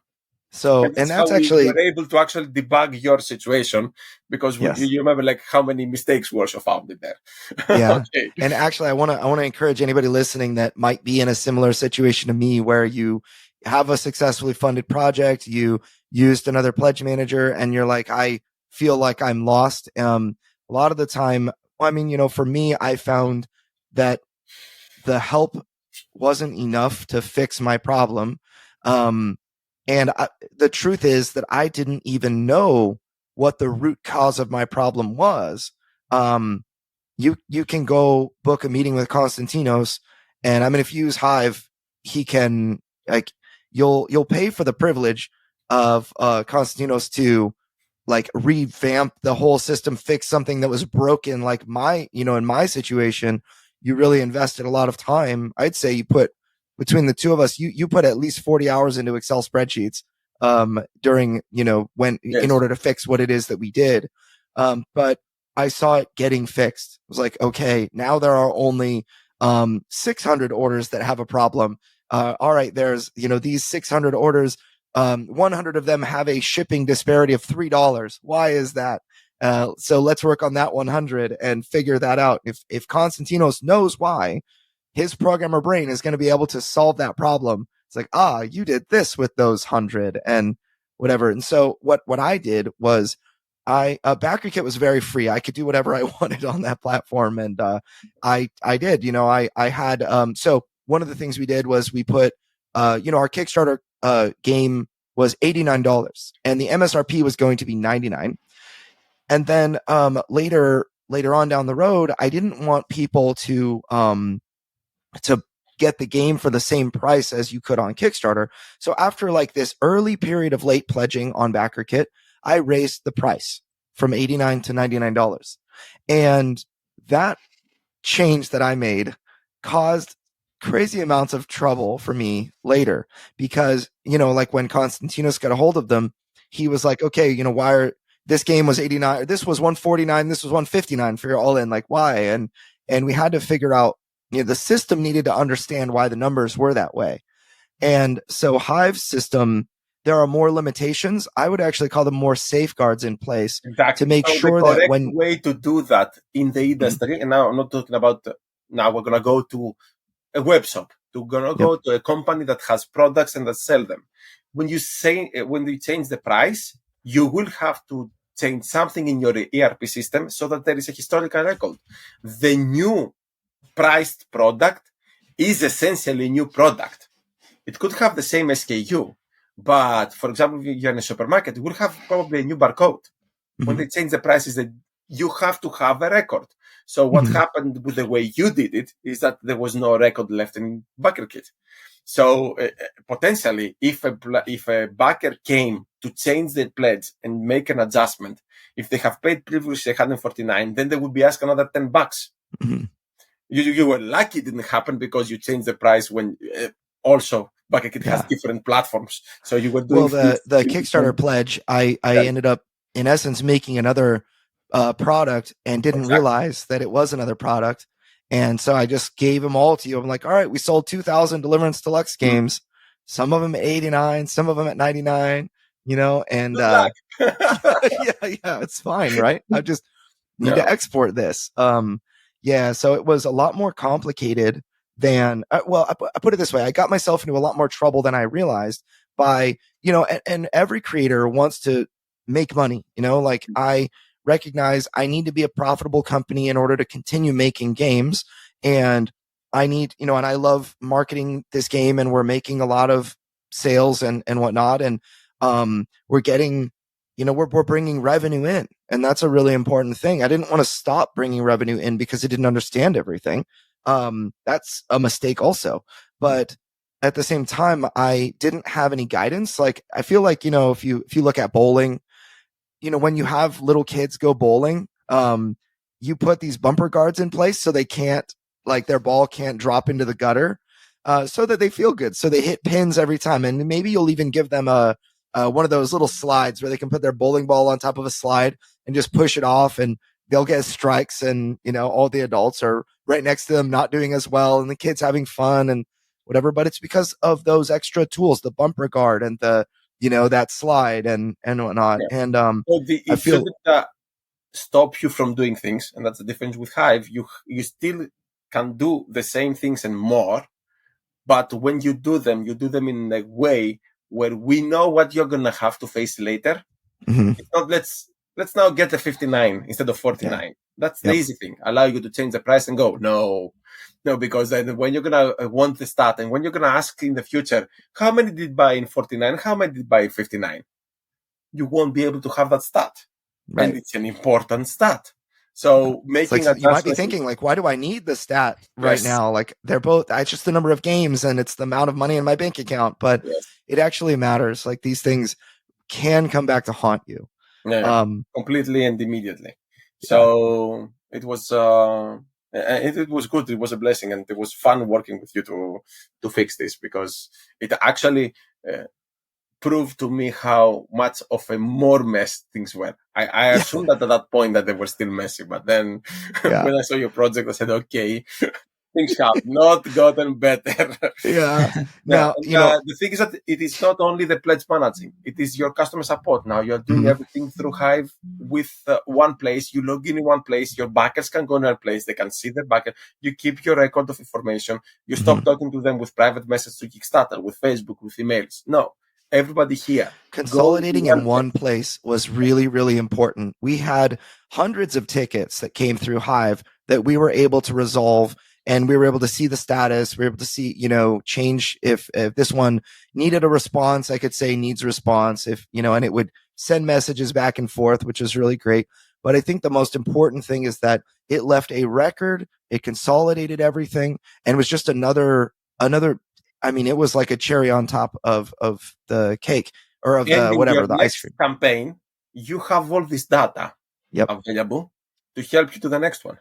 So, and that's actually you're able to actually debug your situation because you remember like how many mistakes were also found in there. Yeah. Okay. And actually, I want to encourage anybody listening that might be in a similar situation to me, where you have a successfully funded project, you used another pledge manager, and you're like, I feel like I'm lost. A lot of the time, I mean, for me, I found that the help wasn't enough to fix my problem. And the truth is that I didn't even know what the root cause of my problem was. You can go book a meeting with Konstantinos, and I mean, if you use Hive, he can, like, you'll pay for the privilege of Konstantinos to like revamp the whole system, fix something that was broken. Like in my situation, you really invested a lot of time. I'd say you put, between the two of us, you put at least 40 hours into Excel spreadsheets during, when, Yes. in order to fix what it is that we did. But I saw it getting fixed. It was like, okay, now there are only 600 orders that have a problem. All right, there's, these 600 orders, 100 of them have a shipping disparity of $3. Why is that? So let's work on that 100 and figure that out. If Konstantinos knows why, his programmer brain is going to be able to solve that problem. It's like, you did this with those 100 and whatever. And so what I did was BackerKit was very free. I could do whatever I wanted on that platform. And I did, I had, so one of the things we did was we put, our Kickstarter game was $89 and the MSRP was going to be $99. And then later on down the road, I didn't want people to get the game for the same price as you could on Kickstarter. So after like this early period of late pledging on BackerKit, I raised the price from $89 to $99. And that change that I made caused crazy amounts of trouble for me later because, like when Konstantinos got a hold of them, he was like, okay, this game was 89, this was 149, this was 159 for your all in, like why? And we had to figure out, the system needed to understand why the numbers were that way. And so Hive's system, there are more limitations. I would actually call them more safeguards in place to make sure that when the way to do that in the industry, and now I'm not talking about, now we're going to go to a web shop, we're going to go to a company that has products and that sell them. When you change the price, you will have to change something in your ERP system so that there is a historical record. The new priced product is essentially a new product. It could have the same SKU, but for example, if you're in a supermarket, it will have probably a new barcode. When they change the prices, that you have to have a record. So what happened with the way you did it is that there was no record left in BackerKit. So potentially, if a backer came to change the pledge and make an adjustment, if they have paid previously $149, then they would be asked another $10. You were lucky it didn't happen because you changed the price when also BackerKit has different platforms. So you were doing the Kickstarter pledge. I ended up in essence making another product and didn't realize that it was another product. And so I just gave them all to you. I'm like, all right, we sold 2,000 Deliverance Deluxe games. Some of them at 89, some of them at 99, and yeah, it's fine. Right. I just need to export this. So it was a lot more complicated than, I put it this way. I got myself into a lot more trouble than I realized by, and every creator wants to make money, like I recognize I need to be a profitable company in order to continue making games. And I need, and I love marketing this game and we're making a lot of sales and whatnot. And, we're getting, we're bringing revenue in, and that's a really important thing. I didn't want to stop bringing revenue in because I didn't understand everything. That's a mistake also. But at the same time, I didn't have any guidance. Like, I feel like, if you look at bowling, when you have little kids go bowling, you put these bumper guards in place so they can't, like, their ball can't drop into the gutter, so that they feel good. So they hit pins every time. And maybe you'll even give them one of those little slides where they can put their bowling ball on top of a slide and just push it off, and they'll get strikes. And, all the adults are right next to them, not doing as well, and the kids having fun and whatever. But it's because of those extra tools, the bumper guard and the, that slide and whatnot. And, I feel stop you from doing things. And that's the difference with Hive. You still can do the same things and more, but when you do them in a way where we know what you're going to have to face later. It's not, let's let's now get the 59 instead of 49. Yeah. That's the easy thing. Allow you to change the price and go, no, because then when you're going to want the stat and when you're going to ask in the future, how many did buy in 49? How many did buy in 59? You won't be able to have that stat. Right. And it's an important stat. So making you might be thinking, like, why do I need the stat right now? Like, they're both, it's just the number of games and it's the amount of money in my bank account, but it actually matters. Like, these things can come back to haunt you. Completely and immediately. So it was it was good. It was a blessing, and it was fun working with you to fix this, because it actually proved to me how much of a more mess things were. I assumed that at that point that they were still messy, but then when I saw your project, I said, okay, things have not gotten better. Now, the thing is that it is not only the pledge managing, it is your customer support. Now you're doing everything through Hive with one place. You log in one place, your backers can go in another place, they can see the backer, you keep your record of information, you stop talking to them with private messages to Kickstarter, with Facebook, with emails. No, everybody here. Consolidating in one place was really, really important. We had hundreds of tickets that came through Hive that we were able to resolve, and we were able to see the status. We were able to see, change if this one needed a response, I could say needs a response, and it would send messages back and forth, which was really great. But I think the most important thing is that it left a record, it consolidated everything, and was just another, it was like a cherry on top of the cake, or of the ice cream campaign. You have all this data available to help you to the next one.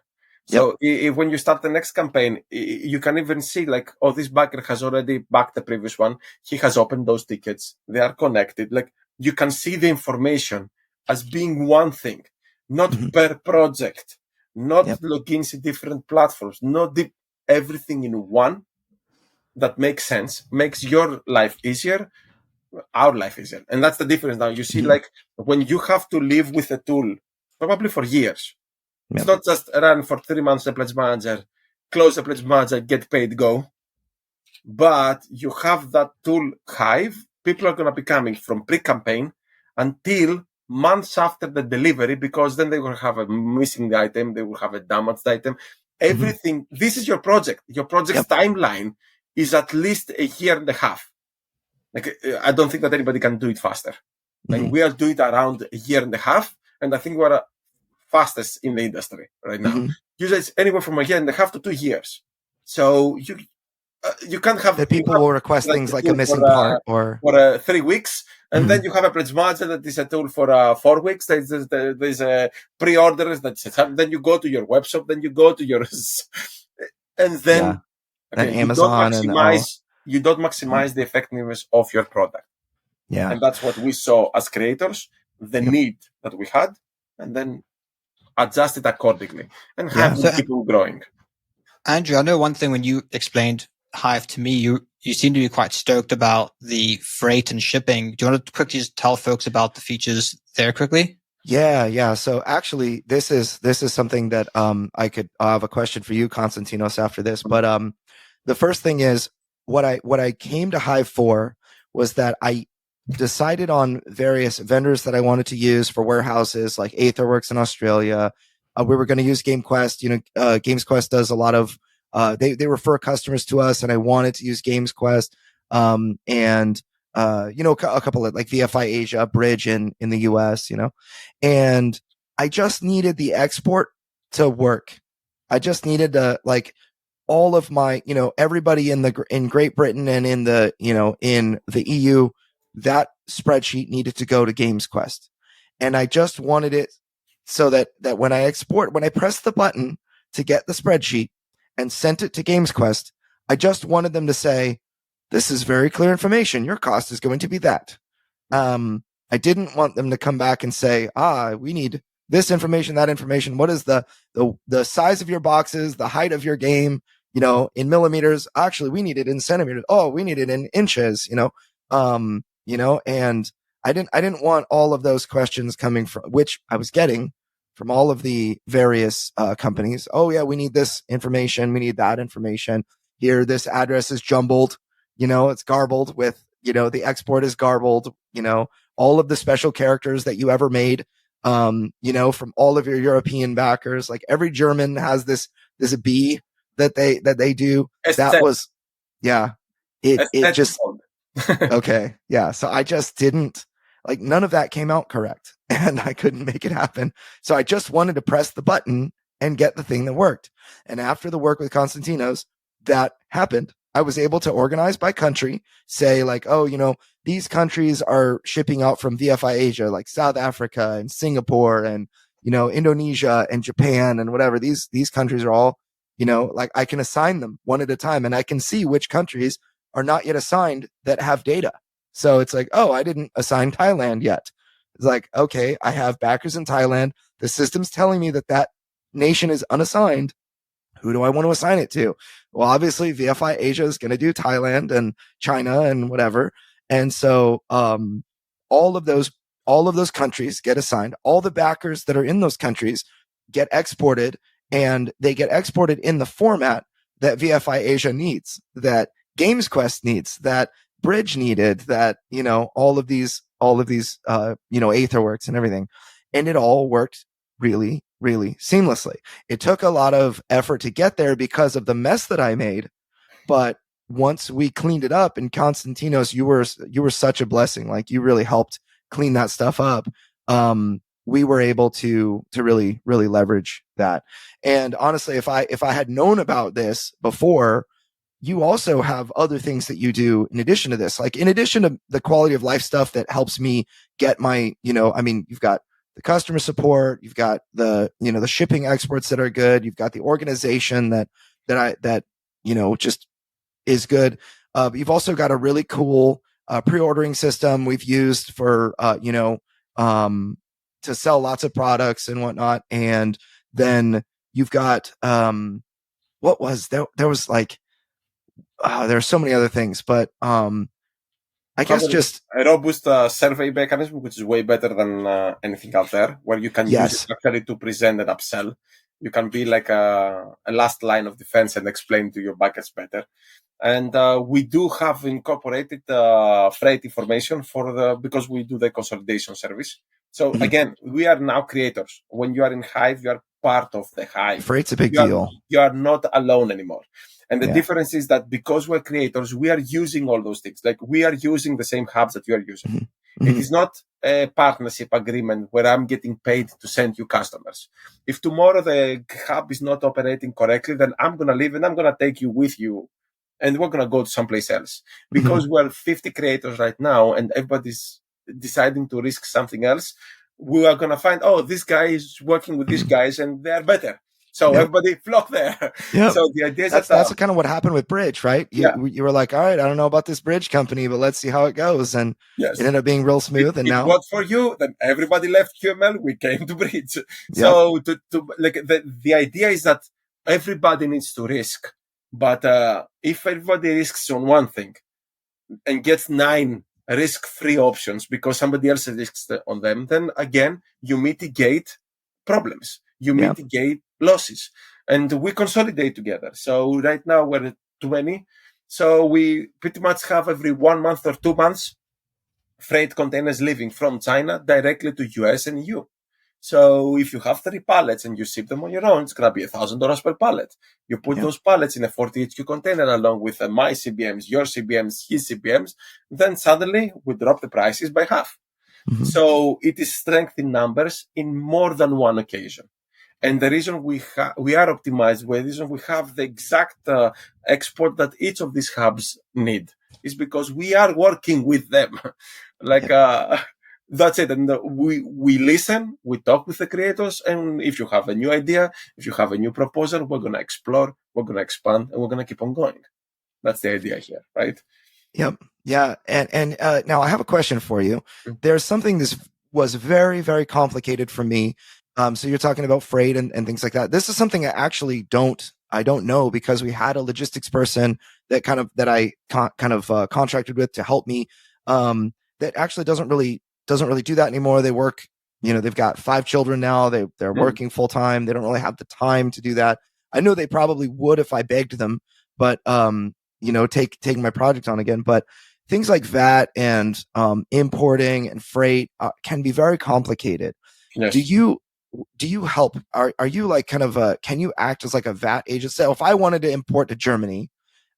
So if when you start the next campaign, you can even see like, oh, this backer has already backed the previous one. He has opened those tickets. They are connected. Like, you can see the information as being one thing, not per project, not logins in different platforms, not everything in one. That makes sense, makes your life easier, our life easier. And that's the difference now. You see, like, when you have to live with a tool, probably for years, it's not just run for 3 months a pledge manager, close a pledge manager, get paid, go. But you have that tool, Hive. People are going to be coming from pre-campaign until months after the delivery, because then they will have a missing item, they will have a damaged item. Everything, this is your project. Your project's timeline is at least a year and a half. Like, I don't think that anybody can do it faster. Like, we are doing it around a year and a half, and I think we're fastest in the industry right now. Usually it's anywhere from a year and a half to 2 years. So you can't have... The people will request things like a missing part or... For 3 weeks, and then you have a pledge manager that is a tool for 4 weeks. There's a pre-orders, then you go to your web shop, then you go to your... and then... Amazon you don't maximize the effectiveness of your product. And that's what we saw as creators, the need that we had, and then adjust it accordingly and have it keep on growing. Andrew, I know one thing when you explained Hive to me, you seem to be quite stoked about the freight and shipping. Do you want to quickly just tell folks about the features there quickly? Yeah. So actually, this is something that I'll have a question for you, Konstantinos, after this. But the first thing is what I came to Hive for was that I decided on various vendors that I wanted to use for warehouses, like Aetherworks in Australia. We were going to use GameQuest. GamesQuest does a lot of they refer customers to us, and I wanted to use GamesQuest. And a couple of like VFI Asia, Bridge in the US, and I just needed the export to work. I just needed to, like, all of my, everybody in Great Britain and in the EU, that spreadsheet needed to go to GamesQuest. And I just wanted it so that when I pressed the button to get the spreadsheet and sent it to GamesQuest, I just wanted them to say, this is very clear information. Your cost is going to be that. I didn't want them to come back and say, we need this information, that information. What is the size of your boxes, the height of your game, in millimeters? Actually, we need it in centimeters. Oh, we need it in inches, and I didn't want all of those questions coming from, which I was getting from all of the various companies. Oh yeah, we need this information. We need that information. Here, this address is jumbled. It's garbled with, the export is garbled, all of the special characters that you ever made from all of your European backers. Like every German has this B that they do. That was, yeah, it just, okay. Yeah. So I just didn't, like, none of that came out correct and I couldn't make it happen. So I just wanted to press the button and get the thing that worked. And after the work with Konstantinos, that happened. I was able to organize by country, say like, oh, these countries are shipping out from VFI Asia, like South Africa and Singapore and, Indonesia and Japan and whatever. These countries are all, like I can assign them one at a time and I can see which countries are not yet assigned that have data. So it's like, oh, I didn't assign Thailand yet. It's like, okay, I have backers in Thailand. The system's telling me that nation is unassigned. Who do I want to assign it to? Well, obviously VFI Asia is going to do Thailand and China and whatever. And so, all of those countries get assigned. All the backers that are in those countries get exported, and they get exported in the format that VFI Asia needs, that Games Quest needs, that Bridge needed, that, all of these, Aetherworks and everything. And it all worked really, really seamlessly. It took a lot of effort to get there because of the mess that I made. But once we cleaned it up, and Konstantinos, you were such a blessing. Like, you really helped clean that stuff up. We were able to really, really leverage that. And honestly, if I had known about this before, you also have other things that you do in addition to this. Like, in addition to the quality of life stuff that helps me get my, you've got the customer support, you've got the shipping exports that are good. You've got the organization that just is good. You've also got a really cool, pre-ordering system we've used for, to sell lots of products and whatnot. And then you've got, what was there? There was like, there are so many other things, but I guess just a robust survey mechanism, which is way better than anything out there, where you can use it actually to present and upsell. You can be like a last line of defense and explain to your backers better. And we do have incorporated freight information because we do the consolidation service. So again, we are now creators. When you are in Hive, you are part of the Hive. Freight's a big deal. You are not alone anymore. And the difference is that because we're creators, we are using all those things. Like, we are using the same hubs that you are using. Mm-hmm. It is not a partnership agreement where I'm getting paid to send you customers. If tomorrow the hub is not operating correctly, then I'm going to leave and I'm going to take you with you. And we're going to go to someplace else. Because we're 50 creators right now and everybody's deciding to risk something else, we are going to find, this guy is working with these guys and they're better. So everybody flock there. Yep. So the idea is that's kind of what happened with Bridge, right? You were like, all right, I don't know about this Bridge company, but let's see how it goes. And it ended up being real smooth. And now it worked for you. Then everybody left QML. We came to Bridge. So the idea is that everybody needs to risk. But if everybody risks on one thing and gets 9 risk-free options because somebody else risks on them, then again, you mitigate problems. You mitigate losses, and we consolidate together. So right now we're at 20. So we pretty much have every 1 month or 2 months freight containers leaving from China directly to US and EU. So if you have 3 pallets and you ship them on your own, it's going to be $1,000 per pallet. You put those pallets in a 40 HQ container along with my CBMs, your CBMs, his CBMs, then suddenly we drop the prices by half. Mm-hmm. So it is strength in numbers in more than one occasion. And the reason we are optimized, the reason we have the exact export that each of these hubs need is because we are working with them. That's it. And we listen, we talk with the creators. And if you have a new idea, if you have a new proposal, we're going to explore, we're going to expand, and we're going to keep on going. That's the idea here, right? Yep. Yeah. And now I have a question for you. There's something that was very, very complicated for me. So you're talking about freight and things like that. This is something I actually don't know, because we had a logistics person that I contracted with to help me, that actually doesn't really do that anymore. They work, they've got 5 children now. They're working full time. They don't really have the time to do that. I know they probably would if I begged them, but, taking my project on again, but things like VAT and, importing and freight, can be very complicated. Yes. Do you help? Are you like kind of can you act as like a VAT agent? So if I wanted to import to Germany,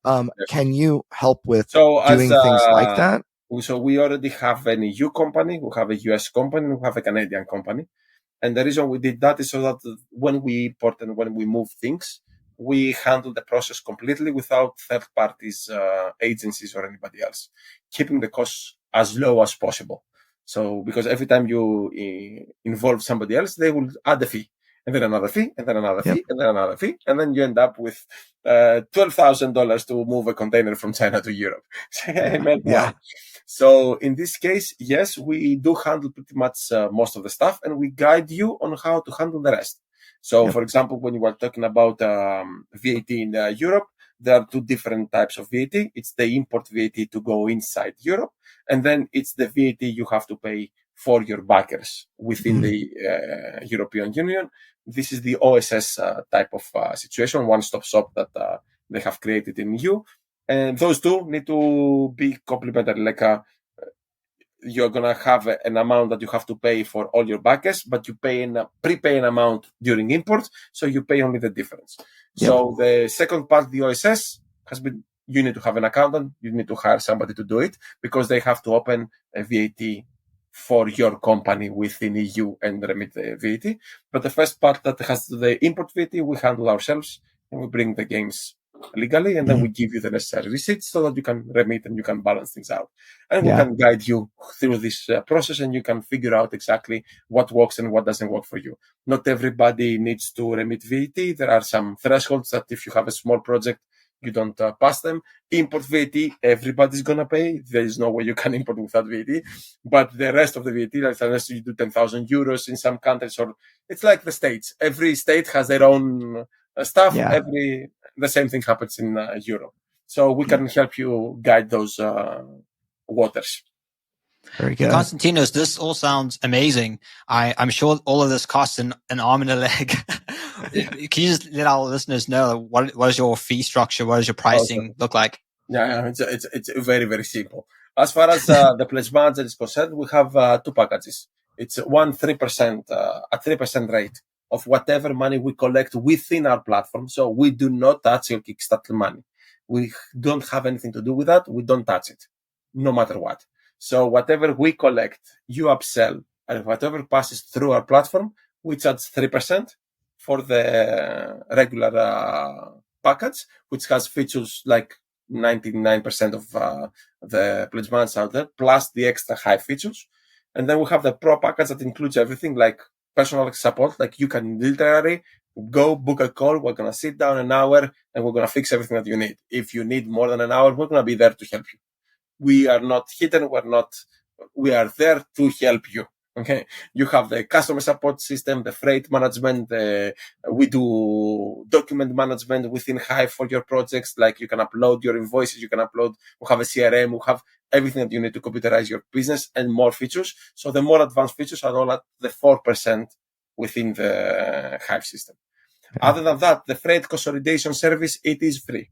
Yes. can you help with So doing things like that? So we already have an EU company, we have a US company, we have a Canadian company. And the reason we did that is so that when we import and when we move things, we handle the process completely without third parties, agencies or anybody else, keeping the costs as low as possible. So because every time you involve somebody else, they will add a fee, and then another fee, and then another Yep. fee, and then another fee, and then you end up with $12,000 to move a container from China to Europe. Yeah. So in this case, yes, we do handle pretty much most of the stuff, and we guide you on how to handle the rest. So, Yep. for example, when you were talking about VAT in Europe, there are two different types of VAT. It's the import VAT to go inside Europe, and then it's the VAT you have to pay for your backers within the European Union. This is the OSS type of situation, one-stop shop that they have created in EU. And those two need to be complementary. Like you're gonna have an amount that you have to pay for all your backers, but you prepay an amount during import, so you pay only the difference. Yep. So the second part, the OSS, has been you need to have an accountant, you need to hire somebody to do it because they have to open a VAT for your company within EU and remit the VAT. But the first part that has the import VAT, we handle ourselves and we bring the games legally, and then we give you the necessary receipts so that you can remit and you can balance things out. And we can guide you through this process, and you can figure out exactly what works and what doesn't work for you. Not everybody needs to remit VAT. There are some thresholds that if you have a small project, you don't pass them. Import VAT, everybody's going to pay. There is no way you can import without VAT. But the rest of the VAT, like unless you do 10,000 euros in some countries, or it's like the States. Every state has their own stuff. Yeah. The same thing happens in Europe. So we can help you guide those waters. Very good. Konstantinos, this all sounds amazing. I'm sure all of this costs an arm and a leg. Can you just let our listeners know what is your fee structure? What does your pricing look like? Yeah, it's very, very simple. As far as the pledge manager is concerned, we have two packages. It's 3% a 3% rate of whatever money we collect within our platform. So we do not touch your Kickstarter money. We don't have anything to do with that. We don't touch it, no matter what. So whatever we collect, you upsell, and whatever passes through our platform, we charge 3% for the regular package, which has features like 99% of the pledge managers out there, plus the extra high features. And then we have the pro package that includes everything like personal support. Like you can literally go book a call. We're going to sit down an hour and we're going to fix everything that you need. If you need more than an hour, we're going to be there to help you. We are not hidden. We are there to help you. Okay. You have the customer support system, the freight management. We do document management within Hive for your projects. Like you can upload your invoices. We have a CRM. We have everything that you need to computerize your business and more features. So the more advanced features are all at the 4% within the Hive system. Okay. Other than that, the freight consolidation service, it is free.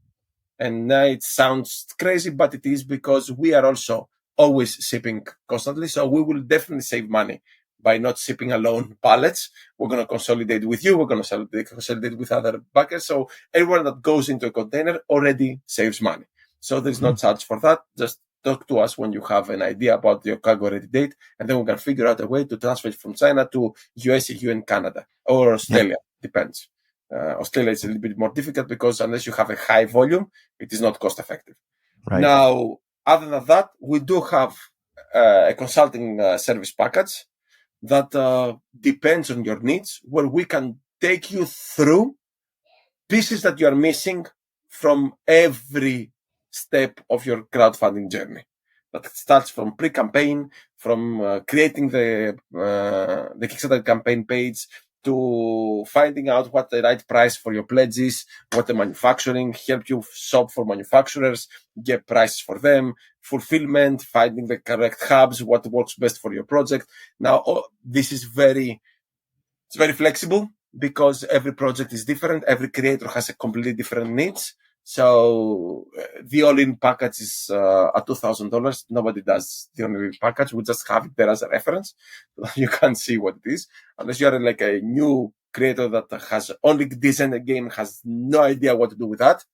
And it sounds crazy, but it is because we are also always shipping constantly. So we will definitely save money by not shipping alone pallets. We're going to consolidate with you. We're going to consolidate with other backers. So everyone that goes into a container already saves money. So there's no charge for that. Just talk to us when you have an idea about your cargo ready date, and then we can figure out a way to transfer it from China to US, EU, and Canada, or Australia. Depends. Australia is a little bit more difficult because unless you have a high volume, it is not cost effective. Right. Now, other than that, we do have a consulting service package that depends on your needs, where we can take you through pieces that you are missing from every step of your crowdfunding journey. That starts from pre-campaign, from creating the Kickstarter campaign page, to finding out what the right price for your pledge is, what the manufacturing, help you shop for manufacturers, get prices for them, fulfillment, finding the correct hubs, what works best for your project. Now, this is very flexible because every project is different. Every creator has a completely different needs. So the all-in package is at $2,000. Nobody does the all-in package. We just have it there as a reference. You can't see what it is unless you are like a new creator that has only designed a game, has no idea what to do with that.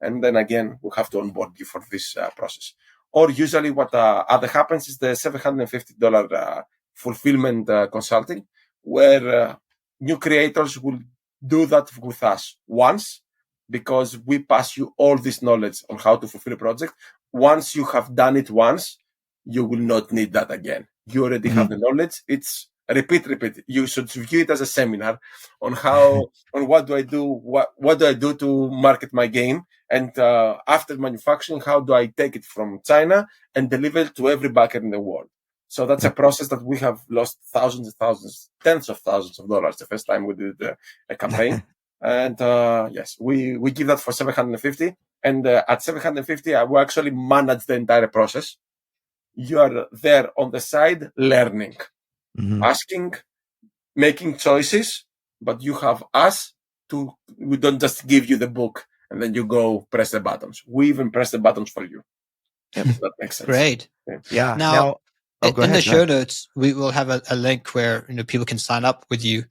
And then again, we have to onboard you for this process. Or usually what other happens is the $750 fulfillment consulting, where new creators will do that with us once, because we pass you all this knowledge on how to fulfill a project. Once you have done it once, you will not need that again. You already have the knowledge. It's repeat. You should view it as a seminar on how, on what do I do, what do I do to market my game, and after manufacturing, how do I take it from China and deliver it to every backer in the world. So that's a process that we have lost thousands and thousands, tens of thousands of dollars the first time we did a campaign. And yes, we give that for $750. And at $750, we actually manage the entire process. You are there on the side learning, asking, making choices, but you have us we don't just give you the book and then you go press the buttons. We even press the buttons for you. Yep, that makes sense. Great. Yeah. Now go in ahead, the show notes, we will have a link where people can sign up with you.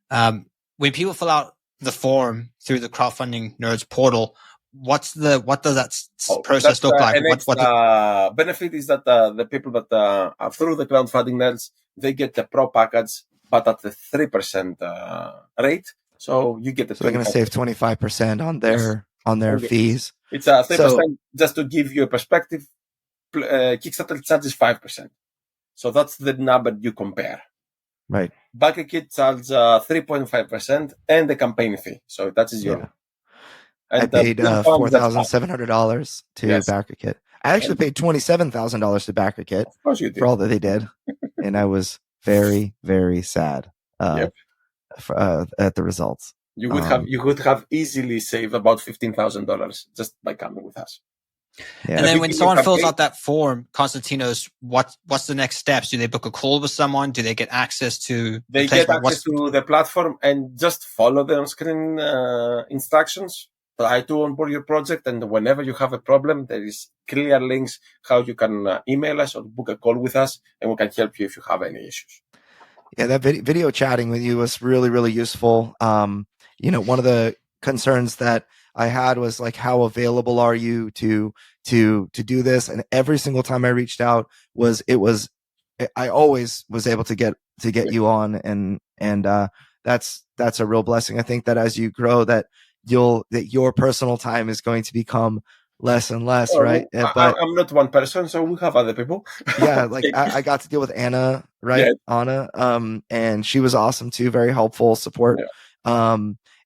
When people fill out the form through the Crowdfunding Nerds portal, what does that process look like? What benefit is that the people that are through the Crowdfunding Nerds, they get the pro package, but at the 3% rate. So you get they're going to save 25% on their fees. It's 3%. Just to give you a perspective, Kickstarter charges 5%. So that's the number you compare. Right. BackerKit charges 3.5% and the campaign fee. So that is your. And I paid $4,700 to BackerKit. I actually paid $27,000 to BackerKit for all that they did, and I was very, very sad at the results. You would have easily saved about $15,000 just by coming with us. Yeah. And then when someone fills out that form, Konstantinos, what's the next steps? Do they book a call with someone? Do they get access to? They get access to the platform and just follow the on-screen instructions. Try to onboard your project, and whenever you have a problem, there is clear links how you can email us or book a call with us, and we can help you if you have any issues. Yeah, that video chatting with you was really, really useful. One of the concerns that I had was like, how available are you to do this? And every single time I reached out, I always was able to get you on, and that's a real blessing. I think that as you grow, that your personal time is going to become less and less, right? But I'm not one person, so we have other people. Yeah, like I got to deal with Anna, right? Yeah. Anna, and she was awesome too, very helpful, support. Yeah.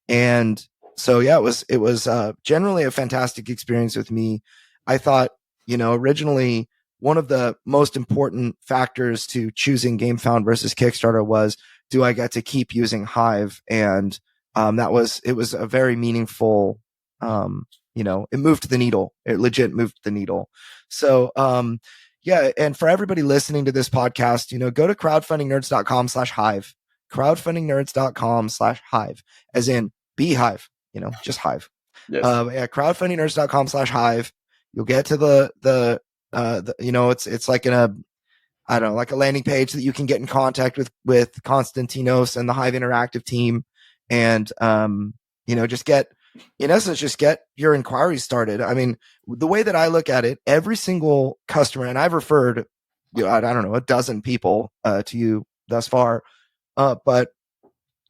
And so yeah, it was generally a fantastic experience with me. I thought, originally one of the most important factors to choosing Gamefound versus Kickstarter was, do I get to keep using Hive? And it was a very meaningful, it moved the needle. It legit moved the needle. So, and for everybody listening to this podcast, go to crowdfundingnerds.com/hive, crowdfundingnerds.com/hive, as in beehive, just hive. Yes. Crowdfundingnerds.com/hive. You'll get to the it's like like a landing page that you can get in contact with Konstantinos and the Hive Interactive team. And, just get your inquiries started. I mean, the way that I look at it, every single customer, and I've referred, I don't know, a dozen people to you thus far, but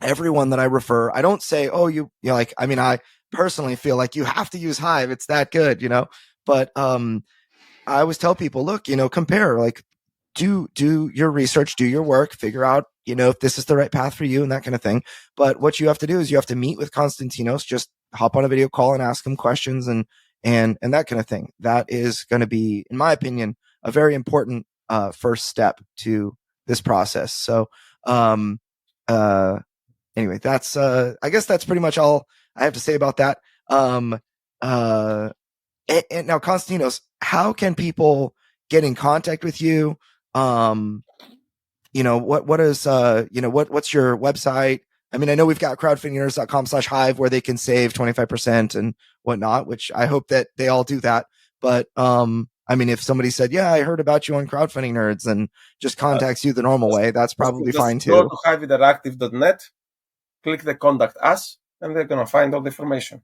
everyone that I refer, I don't say, I personally feel like you have to use Hive. It's that good, but I always tell people, look, compare, like, do your research, do your work, figure out, if this is the right path for you and that kind of thing. But what you have to do is you have to meet with Konstantinos, just hop on a video call and ask him questions and that kind of thing. That is going to be, in my opinion, a very important first step to this process. So, anyway, that's I guess that's pretty much all I have to say about that. And now, Konstantinos, how can people get in contact with you? What's your website? I mean, I know we've got crowdfundingnerds.com/hive where they can save 25%, and whatnot, which I hope that they all do that. But, I mean, if somebody said, yeah, I heard about you on Crowdfunding Nerds and just contacts you the normal way, that's probably fine too. Go to hiveinteractive.net, click the contact us, and they're going to find all the information.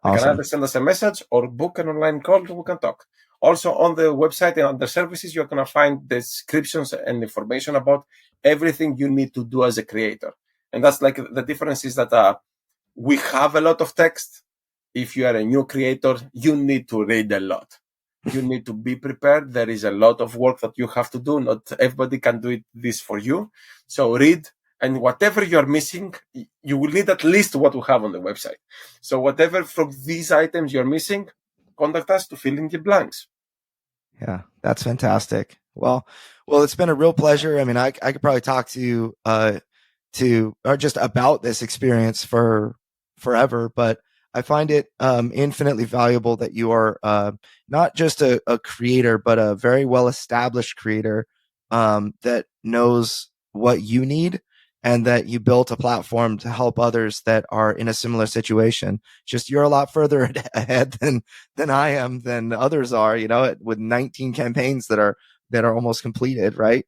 They can either send us a message or book an online call and we can talk. Also on the website and under services, you're going to find descriptions and information about everything you need to do as a creator. And that's like the difference is that we have a lot of text. If you are a new creator, you need to read a lot. You need to be prepared. There is a lot of work that you have to do. Not everybody can do this for you. So read, and whatever you're missing, you will need at least what we have on the website. So whatever from these items you're missing, contact us to fill in the blanks. Yeah, that's fantastic. Well, it's been a real pleasure. I mean, I could probably talk to you, or just about this experience for forever, but I find it infinitely valuable that you are not just a creator, but a very well-established creator that knows what you need, and that you built a platform to help others that are in a similar situation. Just you're a lot further ahead than I am, than others are, with 19 campaigns that are almost completed, right?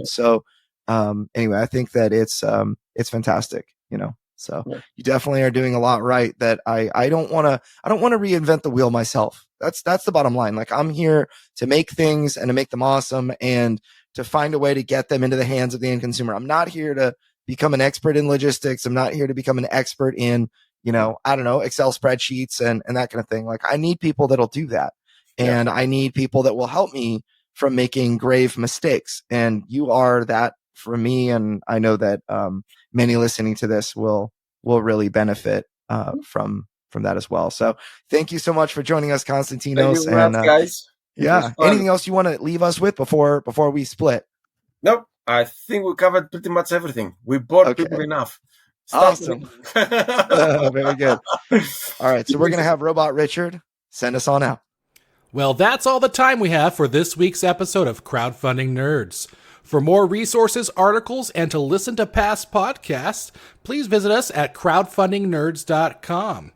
So anyway, I think that it's fantastic, So you definitely are doing a lot right. That I don't want to reinvent the wheel myself. That's the bottom line. Like, I'm here to make things and to make them awesome and to find a way to get them into the hands of the end consumer. I'm not here to become an expert in logistics. I'm not here to become an expert in, I don't know, Excel spreadsheets and that kind of thing. Like, I need people that'll do that. And I need people that will help me from making grave mistakes. And you are that for me. And I know that many listening to this will really benefit from that as well. So thank you so much for joining us, Konstantinos. Thank you and guys. Yeah. Anything else you want to leave us with before we split? Nope. I think we covered pretty much everything. We bored people enough. Awesome. Very good. All right. So we're going to have Robot Richard send us on out. Well, that's all the time we have for this week's episode of Crowdfunding Nerds. For more resources, articles, and to listen to past podcasts, please visit us at crowdfundingnerds.com.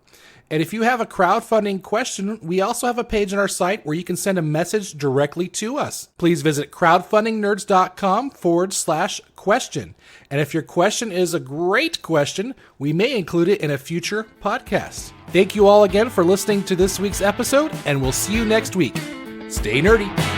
And if you have a crowdfunding question, we also have a page on our site where you can send a message directly to us. Please visit crowdfundingnerds.com/question. And if your question is a great question, we may include it in a future podcast. Thank you all again for listening to this week's episode, and we'll see you next week. Stay nerdy.